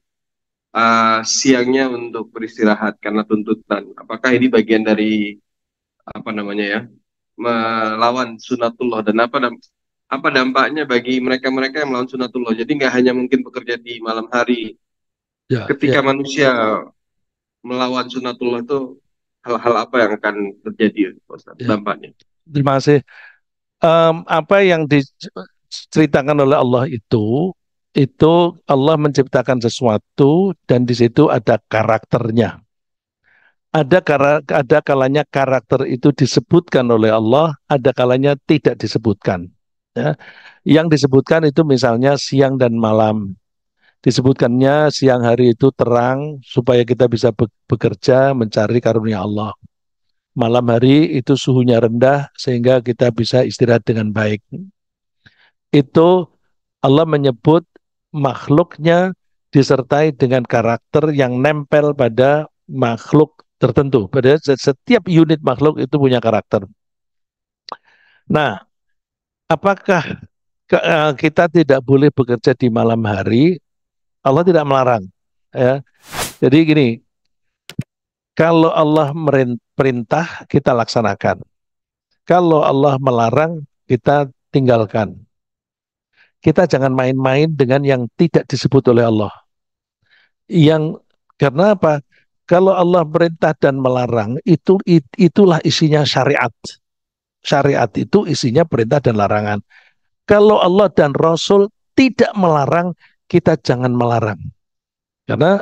S2: siangnya untuk beristirahat karena tuntutan. Apakah ini bagian dari apa namanya ya, melawan sunatullah, dan apa dampaknya bagi mereka-mereka yang melawan sunatullah? Jadi nggak hanya mungkin bekerja di malam hari.
S1: Ya,
S2: Ketika
S1: ya,
S2: manusia melawan sunatullah itu hal-hal apa yang akan terjadi, Ustaz,
S1: ya.
S2: dampaknya?
S1: Terima kasih. Apa yang diceritakan oleh Allah itu Allah menciptakan sesuatu dan di situ ada karakternya. Ada kalanya karakter itu disebutkan oleh Allah, ada kalanya tidak disebutkan. Ya. Yang disebutkan itu misalnya siang dan malam. Disebutkannya siang hari itu terang supaya kita bisa bekerja mencari karunia Allah. Malam hari itu suhunya rendah sehingga kita bisa istirahat dengan baik. Itu Allah menyebut makhluknya disertai dengan karakter yang nempel pada makhluk tertentu. Pada setiap unit makhluk itu punya karakter. Nah, apakah kita tidak boleh bekerja di malam hari? Allah tidak melarang. Ya. Jadi gini, kalau Allah perintah, kita laksanakan. Kalau Allah melarang, kita tinggalkan. Kita jangan main-main dengan yang tidak disebut oleh Allah. Yang karena apa? Kalau Allah perintah dan melarang, itulah isinya syariat. Syariat itu isinya perintah dan larangan. Kalau Allah dan Rasul tidak melarang, kita jangan melarang. Karena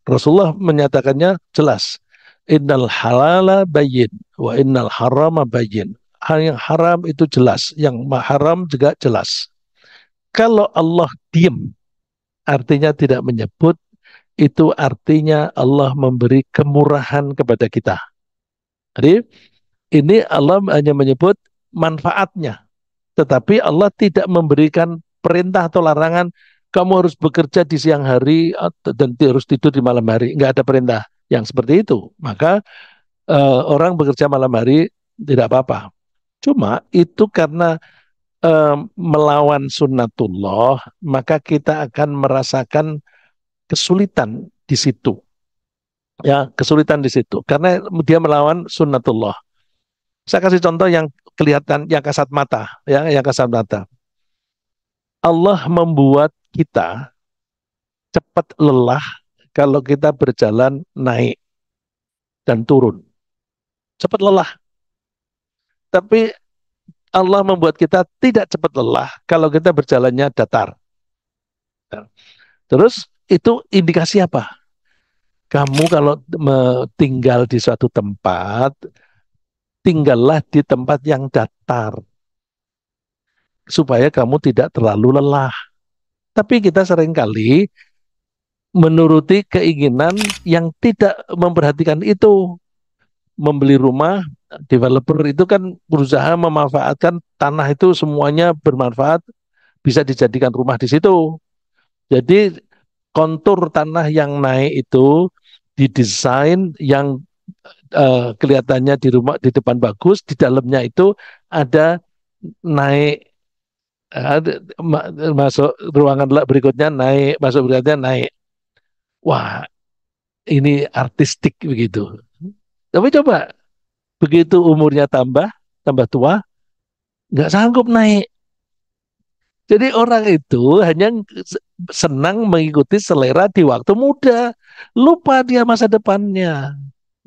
S1: Rasulullah menyatakannya jelas. Innal halala bayyin wa innal harama bayyin. Hal yang haram itu jelas, yang haram juga jelas. Kalau Allah diam, artinya tidak menyebut, itu artinya Allah memberi kemurahan kepada kita. Jadi ini Allah hanya menyebut manfaatnya, tetapi Allah tidak memberikan perintah atau larangan kamu harus bekerja di siang hari dan harus tidur di malam hari. Nggak ada perintah yang seperti itu. Maka orang bekerja malam hari tidak apa-apa. Cuma itu karena melawan sunnatullah, maka kita akan merasakan kesulitan di situ. Ya, kesulitan di situ. Karena dia melawan sunnatullah. Saya kasih contoh yang kelihatan, yang kasat mata. Ya, yang kasat mata. Allah membuat kita cepat lelah kalau kita berjalan naik dan turun. Cepat lelah. Tapi Allah membuat kita tidak cepat lelah kalau kita berjalannya datar. Terus itu indikasi apa? Kamu kalau tinggal di suatu tempat, tinggallah di tempat yang datar supaya kamu tidak terlalu lelah. Tapi kita seringkali menuruti keinginan yang tidak memperhatikan itu. Membeli rumah, developer itu kan berusaha memanfaatkan tanah itu semuanya bermanfaat, bisa dijadikan rumah di situ. Jadi kontur tanah yang naik itu didesain yang kelihatannya di rumah di depan bagus, di dalamnya itu ada naik masuk ruangan berikutnya naik, masuk berikutnya naik. Wah, ini artistik begitu. Tapi coba begitu umurnya tambah tua, nggak sanggup naik. Jadi orang itu hanya senang mengikuti selera di waktu muda, lupa dia masa depannya.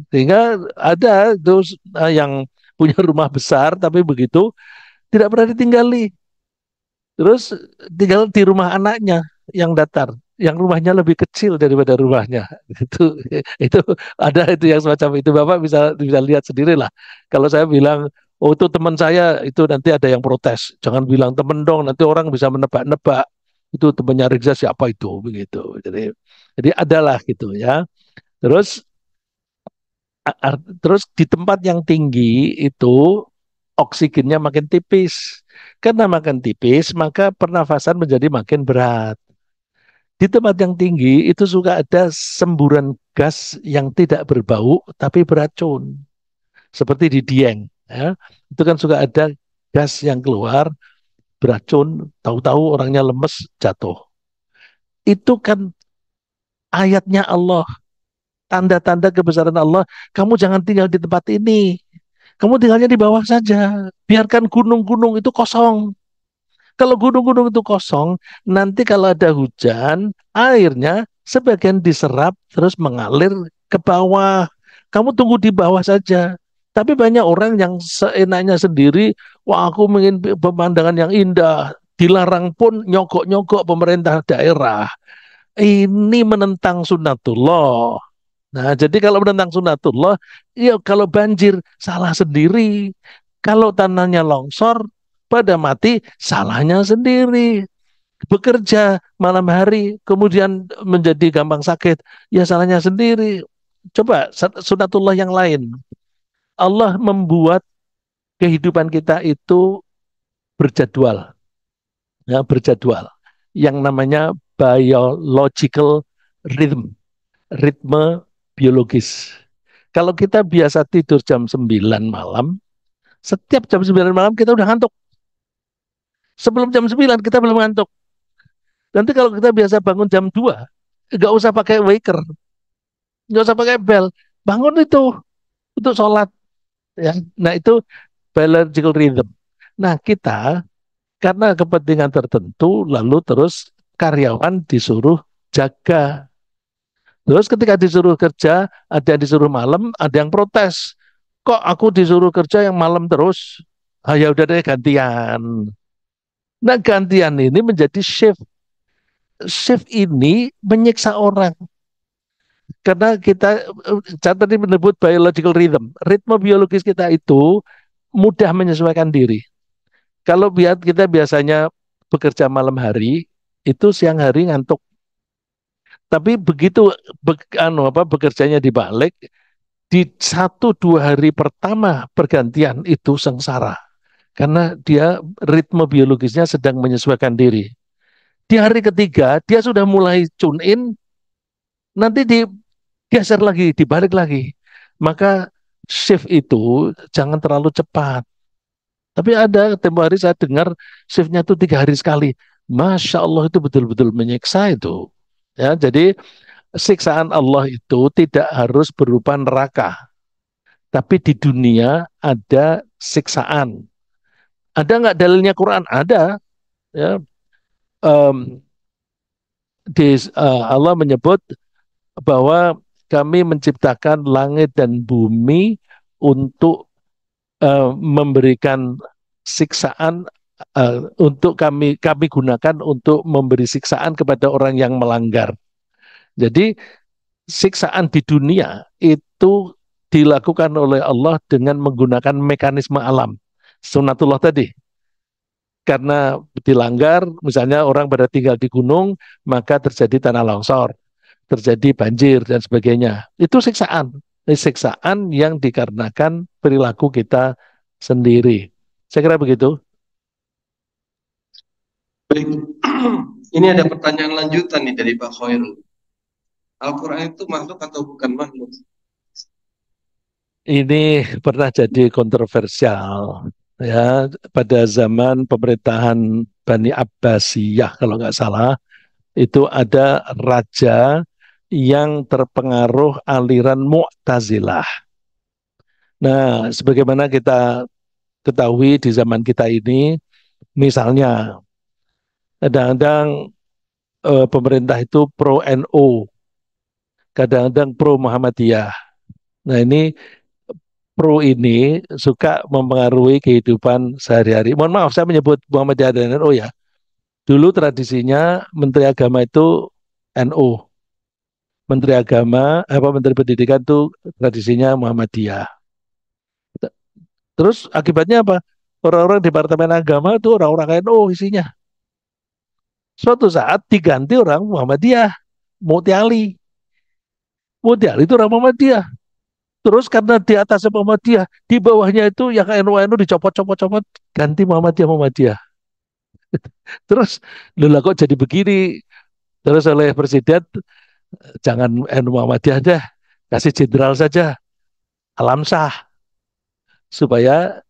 S1: Sehingga ada itu yang punya rumah besar tapi begitu tidak pernah ditinggali. Terus tinggal di rumah anaknya yang datar, yang rumahnya lebih kecil daripada rumahnya. Itu ada itu yang semacam itu. Bapak bisa bisa lihat sendiri lah. Kalau saya bilang, oh itu teman saya, itu nanti ada yang protes. Jangan bilang temen dong, nanti orang bisa menebak-nebak. Itu temannya Rizza siapa itu begitu. Jadi adalah gitu ya. Terus terus di tempat yang tinggi itu oksigennya makin tipis. Karena makin tipis, maka pernafasan menjadi makin berat. Di tempat yang tinggi itu suka ada semburan gas yang tidak berbau tapi beracun. Seperti di Dieng, ya. Itu kan suka ada gas yang keluar beracun, tahu-tahu orangnya lemes jatuh. Itu kan ayatnya Allah, tanda-tanda kebesaran Allah. Kamu jangan tinggal di tempat ini. Kamu tinggalnya di bawah saja. Biarkan gunung-gunung itu kosong. Kalau gunung-gunung itu kosong, nanti kalau ada hujan, airnya sebagian diserap terus mengalir ke bawah. Kamu tunggu di bawah saja. Tapi banyak orang yang seenaknya sendiri, wah aku ingin pemandangan yang indah, dilarang pun nyogok-nyogok pemerintah daerah. Ini menentang sunnatullah. Nah, jadi kalau menentang sunnatullah, ya kalau banjir salah sendiri. Kalau tanahnya longsor, pada mati salahnya sendiri. Bekerja malam hari, kemudian menjadi gampang sakit, ya salahnya sendiri. Coba sunnatullah yang lain. Allah membuat kehidupan kita itu berjadwal, ya berjadwal. Yang namanya biological rhythm, ritme biologis. Kalau kita biasa tidur jam 9 malam, setiap jam 9 malam kita udah ngantuk. Sebelum jam 9 kita belum ngantuk. Nanti kalau kita biasa bangun jam 2, nggak usah pakai waker, nggak usah pakai bel. Bangun itu untuk sholat. Ya. Nah itu biological rhythm. Nah kita karena kepentingan tertentu lalu terus karyawan disuruh jaga. Terus ketika disuruh kerja, ada yang disuruh malam, ada yang protes. Kok aku disuruh kerja yang malam terus? Ah, ya udah deh gantian. Nah gantian ini menjadi shift. Shift ini menyiksa orang. Karena kita tadi menyebut biological rhythm, ritme biologis kita itu mudah menyesuaikan diri. Kalau kita biasanya bekerja malam hari, itu siang hari ngantuk. Tapi begitu bekerjanya dibalik, di 1 2 hari pertama pergantian itu sengsara. Karena dia ritme biologisnya sedang menyesuaikan diri. Di hari ketiga, dia sudah mulai tune in, nanti digeser lagi, dibalik lagi. Maka shift itu jangan terlalu cepat. Tapi ada tempo hari saya dengar shiftnya itu 3 hari sekali. Masya Allah itu betul-betul menyiksa itu. Ya, jadi siksaan Allah itu tidak harus berupa neraka, tapi di dunia ada siksaan. Ada nggak dalilnya Quran? Ada. Ya, Em, Allah menyebut bahwa kami menciptakan langit dan bumi untuk memberikan siksaan, untuk kami gunakan untuk memberi siksaan kepada orang yang melanggar. Jadi siksaan di dunia itu dilakukan oleh Allah dengan menggunakan mekanisme alam. Sunatullah tadi. Karena dilanggar, misalnya orang pada tinggal di gunung, maka terjadi tanah longsor, terjadi banjir, dan sebagainya. Itu siksaan. Siksaan yang dikarenakan perilaku kita sendiri. Saya kira begitu.
S2: Baik. Ini ada pertanyaan lanjutan nih dari Pak Khairul. Al-Quran itu makhluk atau bukan makhluk?
S1: Ini pernah jadi kontroversial ya pada zaman pemerintahan Bani Abbasiyah kalau nggak salah itu ada raja yang terpengaruh aliran Mu'tazilah. Nah, sebagaimana kita ketahui di zaman kita ini, misalnya kadang-kadang pemerintah itu pro NU, kadang-kadang pro Muhammadiyah. Nah, ini pro ini suka mempengaruhi kehidupan sehari-hari. Mohon maaf, saya menyebut Muhammadiyah dan NU ya. Dulu tradisinya Menteri Agama itu NU, Menteri Agama, Menteri Pendidikan itu tradisinya Muhammadiyah. Terus akibatnya apa? Orang-orang Departemen Agama itu orang-orang NU isinya. Suatu saat diganti orang Muhammadiyah, Muti Ali. Muti Ali itu orang Muhammadiyah. Terus karena di atasnya Muhammadiyah, di bawahnya itu yang NU dicopot-copot-copot, ganti Muhammadiyah. Terus, loh kok jadi begini? Terus oleh Presiden, jangan NU Muhammadiyah deh, kasih jenderal saja, Alamsah, supaya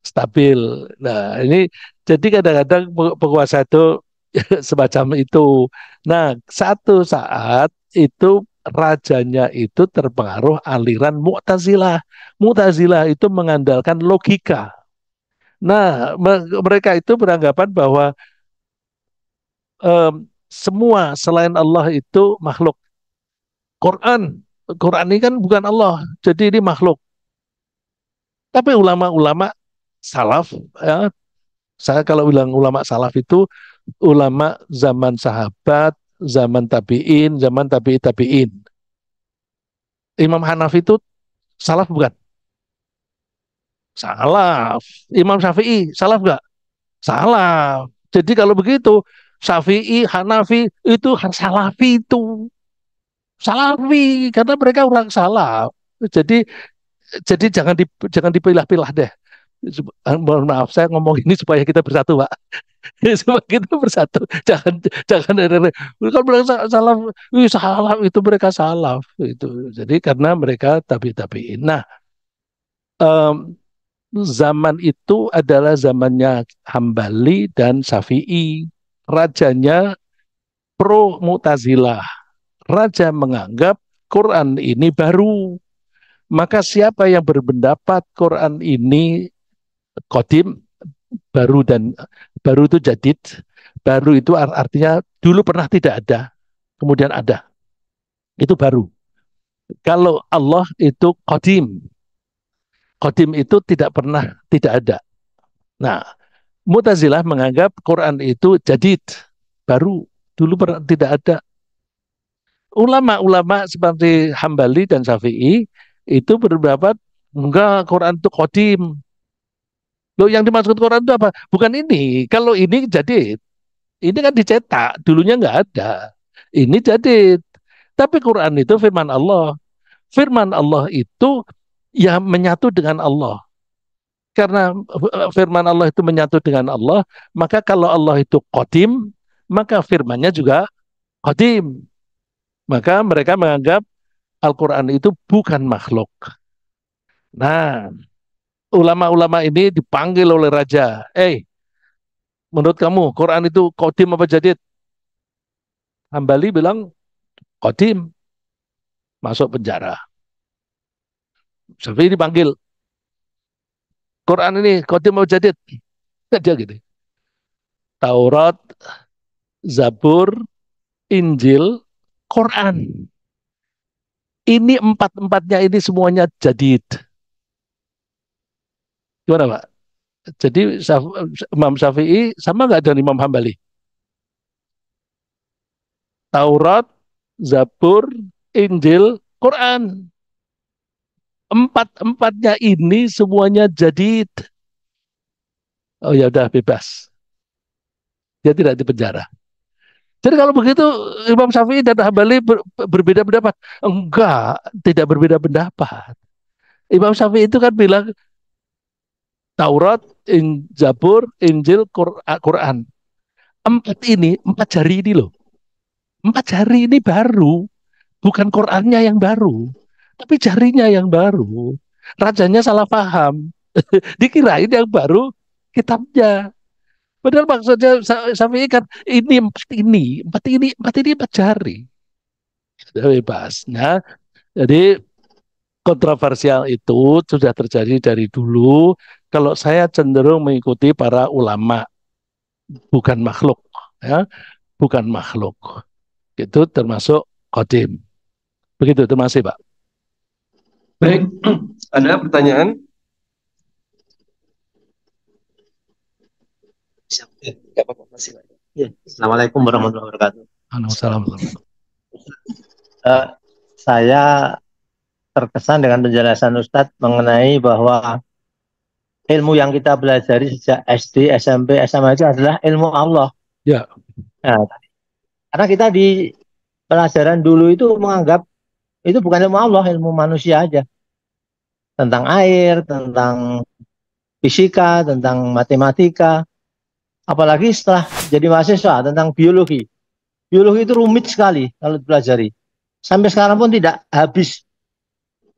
S1: stabil. Nah, ini jadi kadang-kadang penguasa itu semacam itu. Nah, satu saat itu rajanya itu terpengaruh aliran Mu'tazilah. Mu'tazilah itu mengandalkan logika. Nah, mereka itu beranggapan bahwa semua selain Allah itu makhluk. Quran, Quran ini kan bukan Allah, jadi ini makhluk. Tapi ulama-ulama salaf, ya, saya kalau bilang ulama salaf itu ulama zaman sahabat, zaman tabi'in, zaman tabi'i tabi'in. Imam Hanafi itu salaf bukan? Salaf. Imam Syafi'i salaf nggak? Salaf. Jadi kalau begitu Syafi'i, Hanafi itu salafi itu. Salafi karena mereka orang salaf. Jadi jangan dipilah-pilah deh. Mohon maaf saya ngomong ini supaya kita bersatu, Pak. Supaya kita bersatu. Jangan jangan kan mereka salaf, salaf itu mereka salaf itu. Jadi karena mereka tabiin. Nah, em, zaman itu adalah zamannya Hambali dan Syafi'i. Rajanya pro Mu'tazilah. Raja menganggap Quran ini baru. Maka siapa yang berpendapat Quran ini kodim, baru dan baru itu jadid, baru itu artinya dulu pernah tidak ada, kemudian ada. Itu baru. Kalau Allah itu kodim, kodim itu tidak pernah tidak ada. Nah, Mu'tazilah menganggap Quran itu jadid, baru, dulu pernah tidak ada. ulama-ulama seperti Hambali dan Syafi'i itu berpendapat enggak, Quran itu qadim. Loh, yang dimaksud Quran itu apa? Bukan ini. Kalau ini jadi, ini kan dicetak, dulunya nggak ada. Ini jadi. Tapi Quran itu firman Allah. Firman Allah itu ya menyatu dengan Allah. Karena firman Allah itu menyatu dengan Allah, maka kalau Allah itu qadim, maka firmannya juga qadim. Maka mereka menganggap Al-Quran itu bukan makhluk. Nah, ulama-ulama ini dipanggil oleh raja. Menurut kamu Quran itu qadim apa jadid? Hambali bilang qadim, masuk penjara. Syafi'i dipanggil, Quran ini qadim apa jadid? Dia gitu. Taurat, Zabur, Injil, Quran. Ini empat-empatnya ini semuanya jadid. Gimana Pak? Jadi Imam Syafi'i sama nggak dengan Imam Hambali? Taurat, Zabur, Injil, Quran. Empat-empatnya ini semuanya jadid. Oh ya udah bebas. Dia tidak dipenjara. Jadi kalau begitu Imam Syafi'i dan Hambali berbeda pendapat. Enggak, tidak berbeda pendapat. Imam Syafi'i itu kan bilang Taurat, Zabur, Injil, Quran. Empat jari ini loh. Empat jari ini baru. Bukan Qurannya yang baru. Tapi jarinya yang baru. Rajanya salah paham. Dikirain yang baru kitabnya. Padahal maksudnya Syafi'i kan empat ini empat jari. Sudah bebas. Nah, jadi kontroversial itu sudah terjadi dari dulu. Kalau saya cenderung mengikuti para ulama, bukan makhluk, ya, bukan makhluk. Itu termasuk qadim. Begitu, terima kasih, Pak.
S2: Baik, ada pertanyaan?
S3: Ya, Assalamualaikum warahmatullahi wabarakatuh.
S1: Assalamualaikum.
S3: Saya terkesan dengan penjelasan Ustadz mengenai bahwa ilmu yang kita pelajari sejak SD, SMP, SMA itu adalah ilmu Allah.
S1: Ya.
S3: Nah, karena kita di pelajaran dulu itu menganggap itu bukan ilmu Allah, ilmu manusia aja. Tentang air, tentang fisika, tentang matematika. Apalagi setelah jadi mahasiswa tentang biologi. Biologi itu rumit sekali kalau dipelajari. Sampai sekarang pun tidak habis.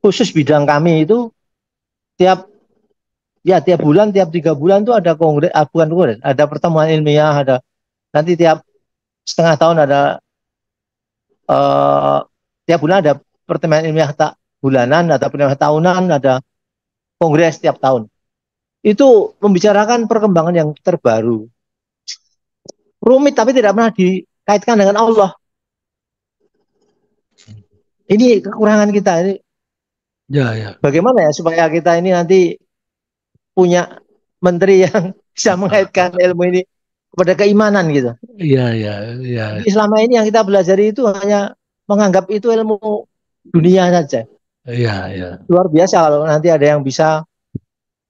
S3: Khusus bidang kami itu tiap bulan, tiap 3 bulan itu ada kongres, bukan kongres, ada pertemuan ilmiah, ada nanti tiap setengah tahun ada tiap bulan ada pertemuan ilmiah bulanan, ada pertemuan tahunan, ada kongres tiap tahun. Itu membicarakan perkembangan yang terbaru. Rumit tapi tidak pernah dikaitkan dengan Allah. Ini kekurangan kita ini.
S1: Ya.
S3: Bagaimana ya supaya kita ini nanti punya menteri yang bisa mengaitkan ilmu ini kepada keimanan gitu.
S1: Ya.
S3: Jadi selama ini yang kita pelajari itu hanya menganggap itu ilmu dunia saja.
S1: Ya.
S3: Luar biasa kalau nanti ada yang bisa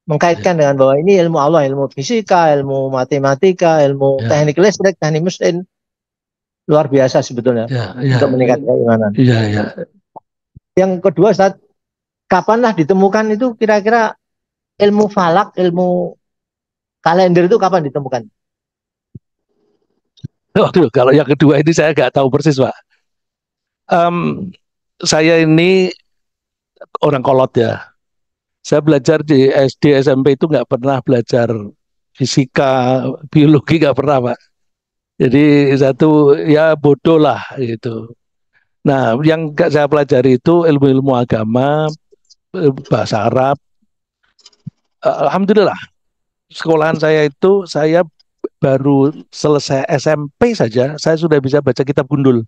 S3: mengkaitkan dengan bahwa ini ilmu Allah, ilmu fisika, ilmu matematika, ilmu teknik listrik, teknik mesin. Luar biasa sebetulnya untuk meningkatkan keimanan.
S1: Ya.
S3: Yang kedua, Ustaz, kapanlah ditemukan itu kira-kira ilmu falak, ilmu kalender itu kapan ditemukan?
S1: Waduh, kalau yang kedua ini saya nggak tahu persis, Pak. Saya ini orang kolot ya. Saya belajar di SD, SMP itu nggak pernah belajar fisika, biologi nggak pernah, Pak. Jadi satu ya bodoh lah gitu. Nah, yang saya pelajari itu ilmu-ilmu agama, bahasa Arab. Alhamdulillah, sekolahan saya itu saya baru selesai SMP saja, saya sudah bisa baca kitab gundul.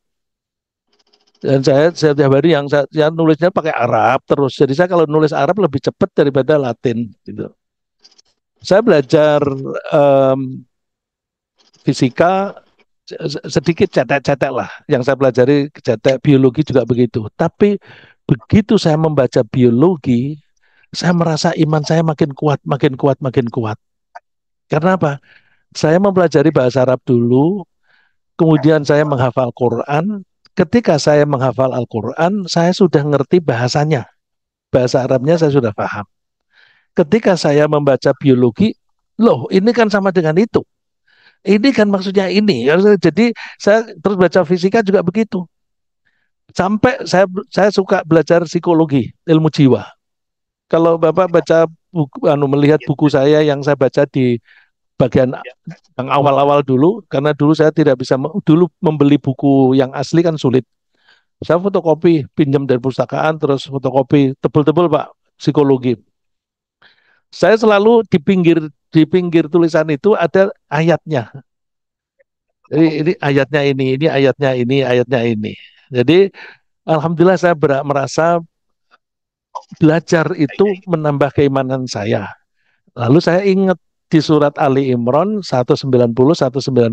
S1: Dan saya setiap hari yang saya nulisnya pakai Arab terus. Jadi saya kalau nulis Arab lebih cepat daripada Latin gitu. Saya belajar fisika sedikit cetek-cetek lah. Yang saya pelajari cetek biologi juga begitu. Tapi begitu saya membaca biologi, saya merasa iman saya makin kuat, makin kuat, makin kuat. Karena apa? Saya mempelajari bahasa Arab dulu, kemudian saya menghafal Quran. Ketika saya menghafal Al-Quran, saya sudah ngerti bahasanya. Bahasa Arabnya saya sudah paham. Ketika saya membaca biologi, loh ini kan sama dengan itu. Ini kan maksudnya ini. Jadi saya terus baca fisika juga begitu. Sampai saya suka belajar psikologi, ilmu jiwa. Kalau Bapak baca buku, melihat buku saya yang saya baca di bagian yang awal-awal dulu, karena dulu saya tidak bisa dulu membeli buku yang asli kan sulit. Saya fotokopi, pinjam dari perpustakaan, terus fotokopi tebel-tebel Pak, psikologi. Saya selalu di pinggir tulisan itu ada ayatnya. Jadi ini ayatnya ini ayatnya ini, ayatnya ini. Jadi alhamdulillah saya merasa belajar itu menambah keimanan saya. Lalu saya ingat di surat Ali Imran 190 191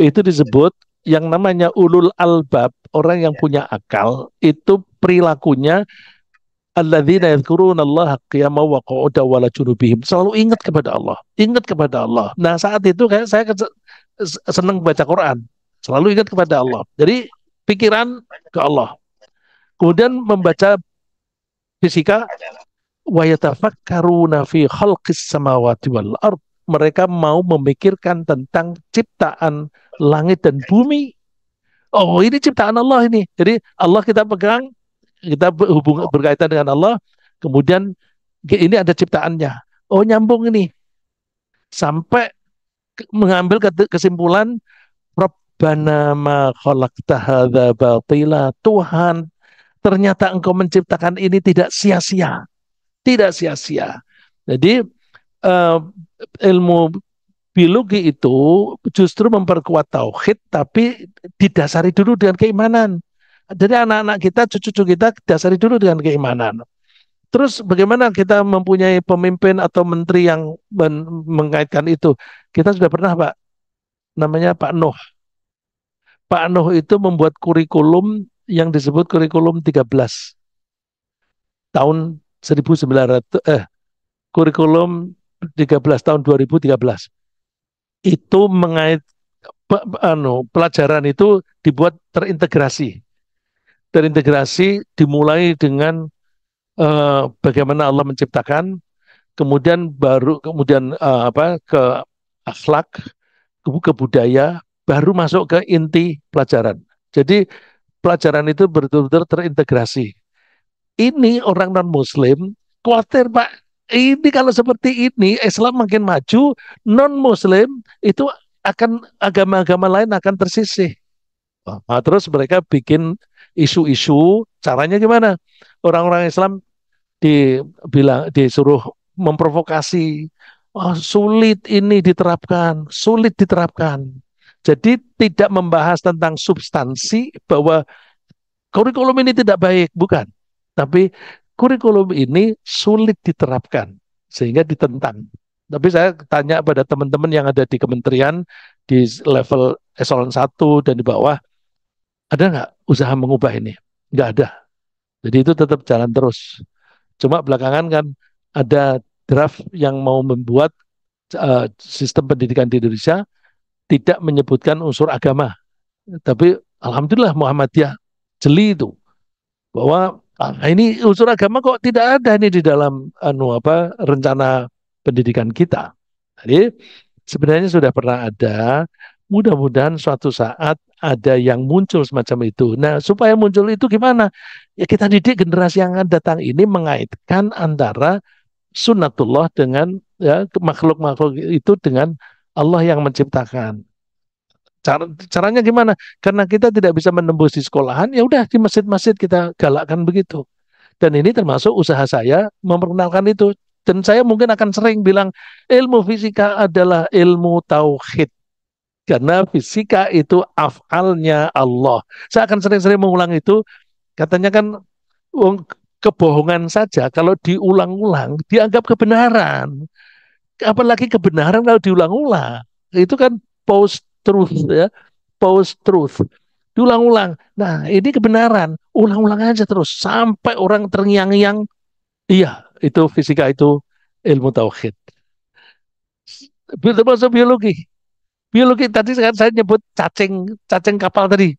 S1: itu disebut yang namanya ulul albab, orang yang punya akal, itu perilakunya alladzina yadhkurunallaha qiyaman wa qu'udan wa ala junubihim. Selalu ingat kepada Allah, ingat kepada Allah. Nah, saat itu kayak saya senang baca Quran, selalu ingat kepada Allah. Jadi pikiran ke Allah. Kemudian membaca fisika, wa yatafakkaruna fi khalqis samawati wal ard. Mereka mau memikirkan tentang ciptaan langit dan bumi. Oh, ini ciptaan Allah ini. Jadi Allah kita pegang, kita berkaitan dengan Allah, kemudian ini ada ciptaannya. Oh, nyambung ini. Sampai mengambil kesimpulan Rabbana ma khalaqta hadza batila. Tuhan, ternyata Engkau menciptakan ini tidak sia-sia. Tidak sia-sia. Jadi ilmu biologi itu justru memperkuat tauhid, tapi didasari dulu dengan keimanan. Jadi anak-anak kita, cucu-cucu kita dasari dulu dengan keimanan. Terus bagaimana kita mempunyai pemimpin atau menteri yang mengaitkan itu? Kita sudah pernah Pak, namanya Pak Nuh. Pak Nuh itu membuat kurikulum yang disebut kurikulum 13 tahun 1900 kurikulum 13 tahun 2013 itu pelajaran itu dibuat terintegrasi dimulai dengan bagaimana Allah menciptakan, kemudian ke akhlak, ke budaya, baru masuk ke inti pelajaran. Jadi pelajaran itu betul-betul terintegrasi. Ini orang non-Muslim khawatir Pak. Ini kalau seperti ini Islam makin maju, non-Muslim itu akan agama-agama lain akan tersisih. Nah, terus mereka bikin isu-isu, caranya gimana? Orang-orang Islam disuruh memprovokasi. Oh, sulit ini diterapkan, sulit diterapkan. Jadi tidak membahas tentang substansi bahwa kurikulum ini tidak baik, bukan. Tapi kurikulum ini sulit diterapkan sehingga ditentang. Tapi saya tanya pada teman-teman yang ada di kementerian di level eselon 1 dan di bawah, ada nggak usaha mengubah ini? Nggak ada. Jadi itu tetap jalan terus. Cuma belakangan kan ada draft yang mau membuat sistem pendidikan di Indonesia tidak menyebutkan unsur agama. Tapi alhamdulillah Muhammadiyah jeli itu bahwa ini unsur agama kok tidak ada ini di dalam rencana pendidikan kita. Jadi sebenarnya sudah pernah ada, mudah-mudahan suatu saat ada yang muncul semacam itu. Nah, supaya muncul itu gimana? Ya kita didik generasi yang akan datang ini mengaitkan antara sunnatullah dengan ya makhluk-makhluk itu dengan Allah yang menciptakan. Caranya gimana? Karena kita tidak bisa menembus di sekolahan, ya udah di masjid-masjid kita galakkan begitu. Dan ini termasuk usaha saya memperkenalkan itu. Dan saya mungkin akan sering bilang ilmu fisika adalah ilmu tauhid. Karena fisika itu af'alnya Allah. Saya akan sering-sering mengulang itu. Katanya kan kebohongan saja kalau diulang-ulang dianggap kebenaran. Apalagi kebenaran kalau diulang-ulang. Itu kan truth ya, post-truth. Diulang-ulang. Nah, ini kebenaran. Ulang-ulang aja terus sampai orang terngiang-ngiang. Iya, itu fisika, itu ilmu tauhid. Termasuk biologi. Biologi tadi kan saya nyebut cacing, cacing kapal tadi.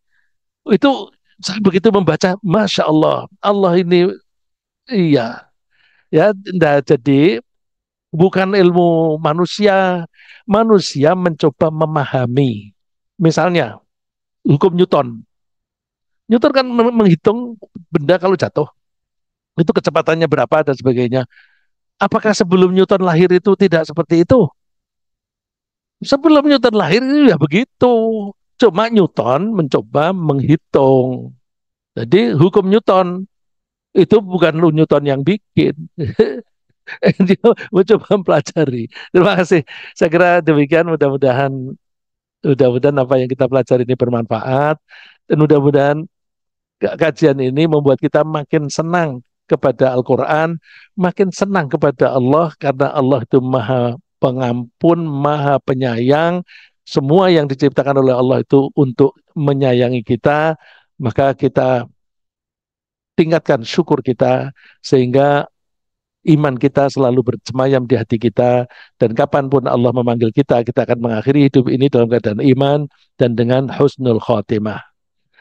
S1: Itu saya begitu membaca, Masya Allah, Allah ini, iya. Ya, nah, jadi bukan ilmu manusia. Manusia mencoba memahami. Misalnya, hukum Newton. Newton kan menghitung benda kalau jatuh. Itu kecepatannya berapa dan sebagainya. Apakah sebelum Newton lahir itu tidak seperti itu? Sebelum Newton lahir itu ya begitu. Cuma Newton mencoba menghitung. Jadi hukum Newton itu bukan Newton yang bikin. Dia mencoba mempelajari. Terima kasih. Saya kira demikian. Mudah-mudahan apa yang kita pelajari ini bermanfaat, dan mudah-mudahan kajian ini membuat kita makin senang kepada Al-Quran, makin senang kepada Allah, karena Allah itu maha pengampun, maha penyayang. Semua yang diciptakan oleh Allah itu untuk menyayangi kita, maka kita tingkatkan syukur kita, sehingga iman kita selalu bersemayam di hati kita, dan kapanpun Allah memanggil kita, kita akan mengakhiri hidup ini dalam keadaan iman dan dengan husnul khotimah.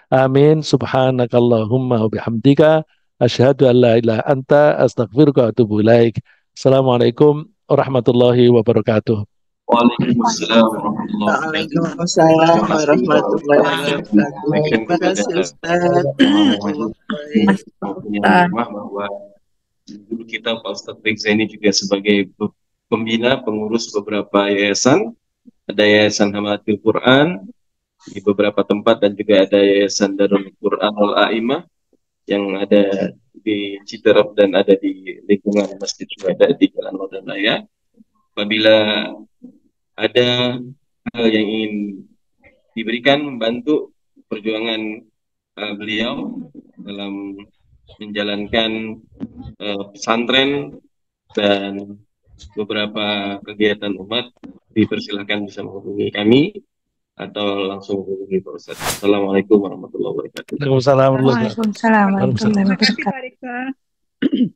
S1: Amin. Subhanakallahumma wa bihamdika asyhadu an la ilaha anta astaghfiruka wa atubu ilaik. Assalamualaikum warahmatullahi wabarakatuh.
S2: Waalaikumsalam warahmatullahi wabarakatuh.
S4: Waalaikumsalam
S2: Terima kasih
S4: warahmatullahi
S2: sampaikan
S4: wabarakatuh. Terima
S2: kepada
S4: kasih Ustaz.
S2: yang rumah bahwa guru kita Pak Ustadz Bekza ini juga sebagai pembina pengurus beberapa yayasan. Ada Yayasan Hamalatul Quran di beberapa tempat, dan juga ada Yayasan Darul Quran Wal A'imah yang ada di Citerep dan ada di lingkungan Masjid Syuhada di Jalan Lodan Raya. Apabila ada hal yang ingin diberikan, membantu perjuangan beliau dalam menjalankan pesantren dan beberapa kegiatan umat, dipersilahkan bisa menghubungi kami atau langsung menghubungi Pak Ustadz. Assalamualaikum warahmatullahi wabarakatuh.
S1: Waalaikumsalam warahmatullahi
S5: Waalaikumsalam warahmatullahi
S1: wabarakatuh.
S5: wabarakatuh.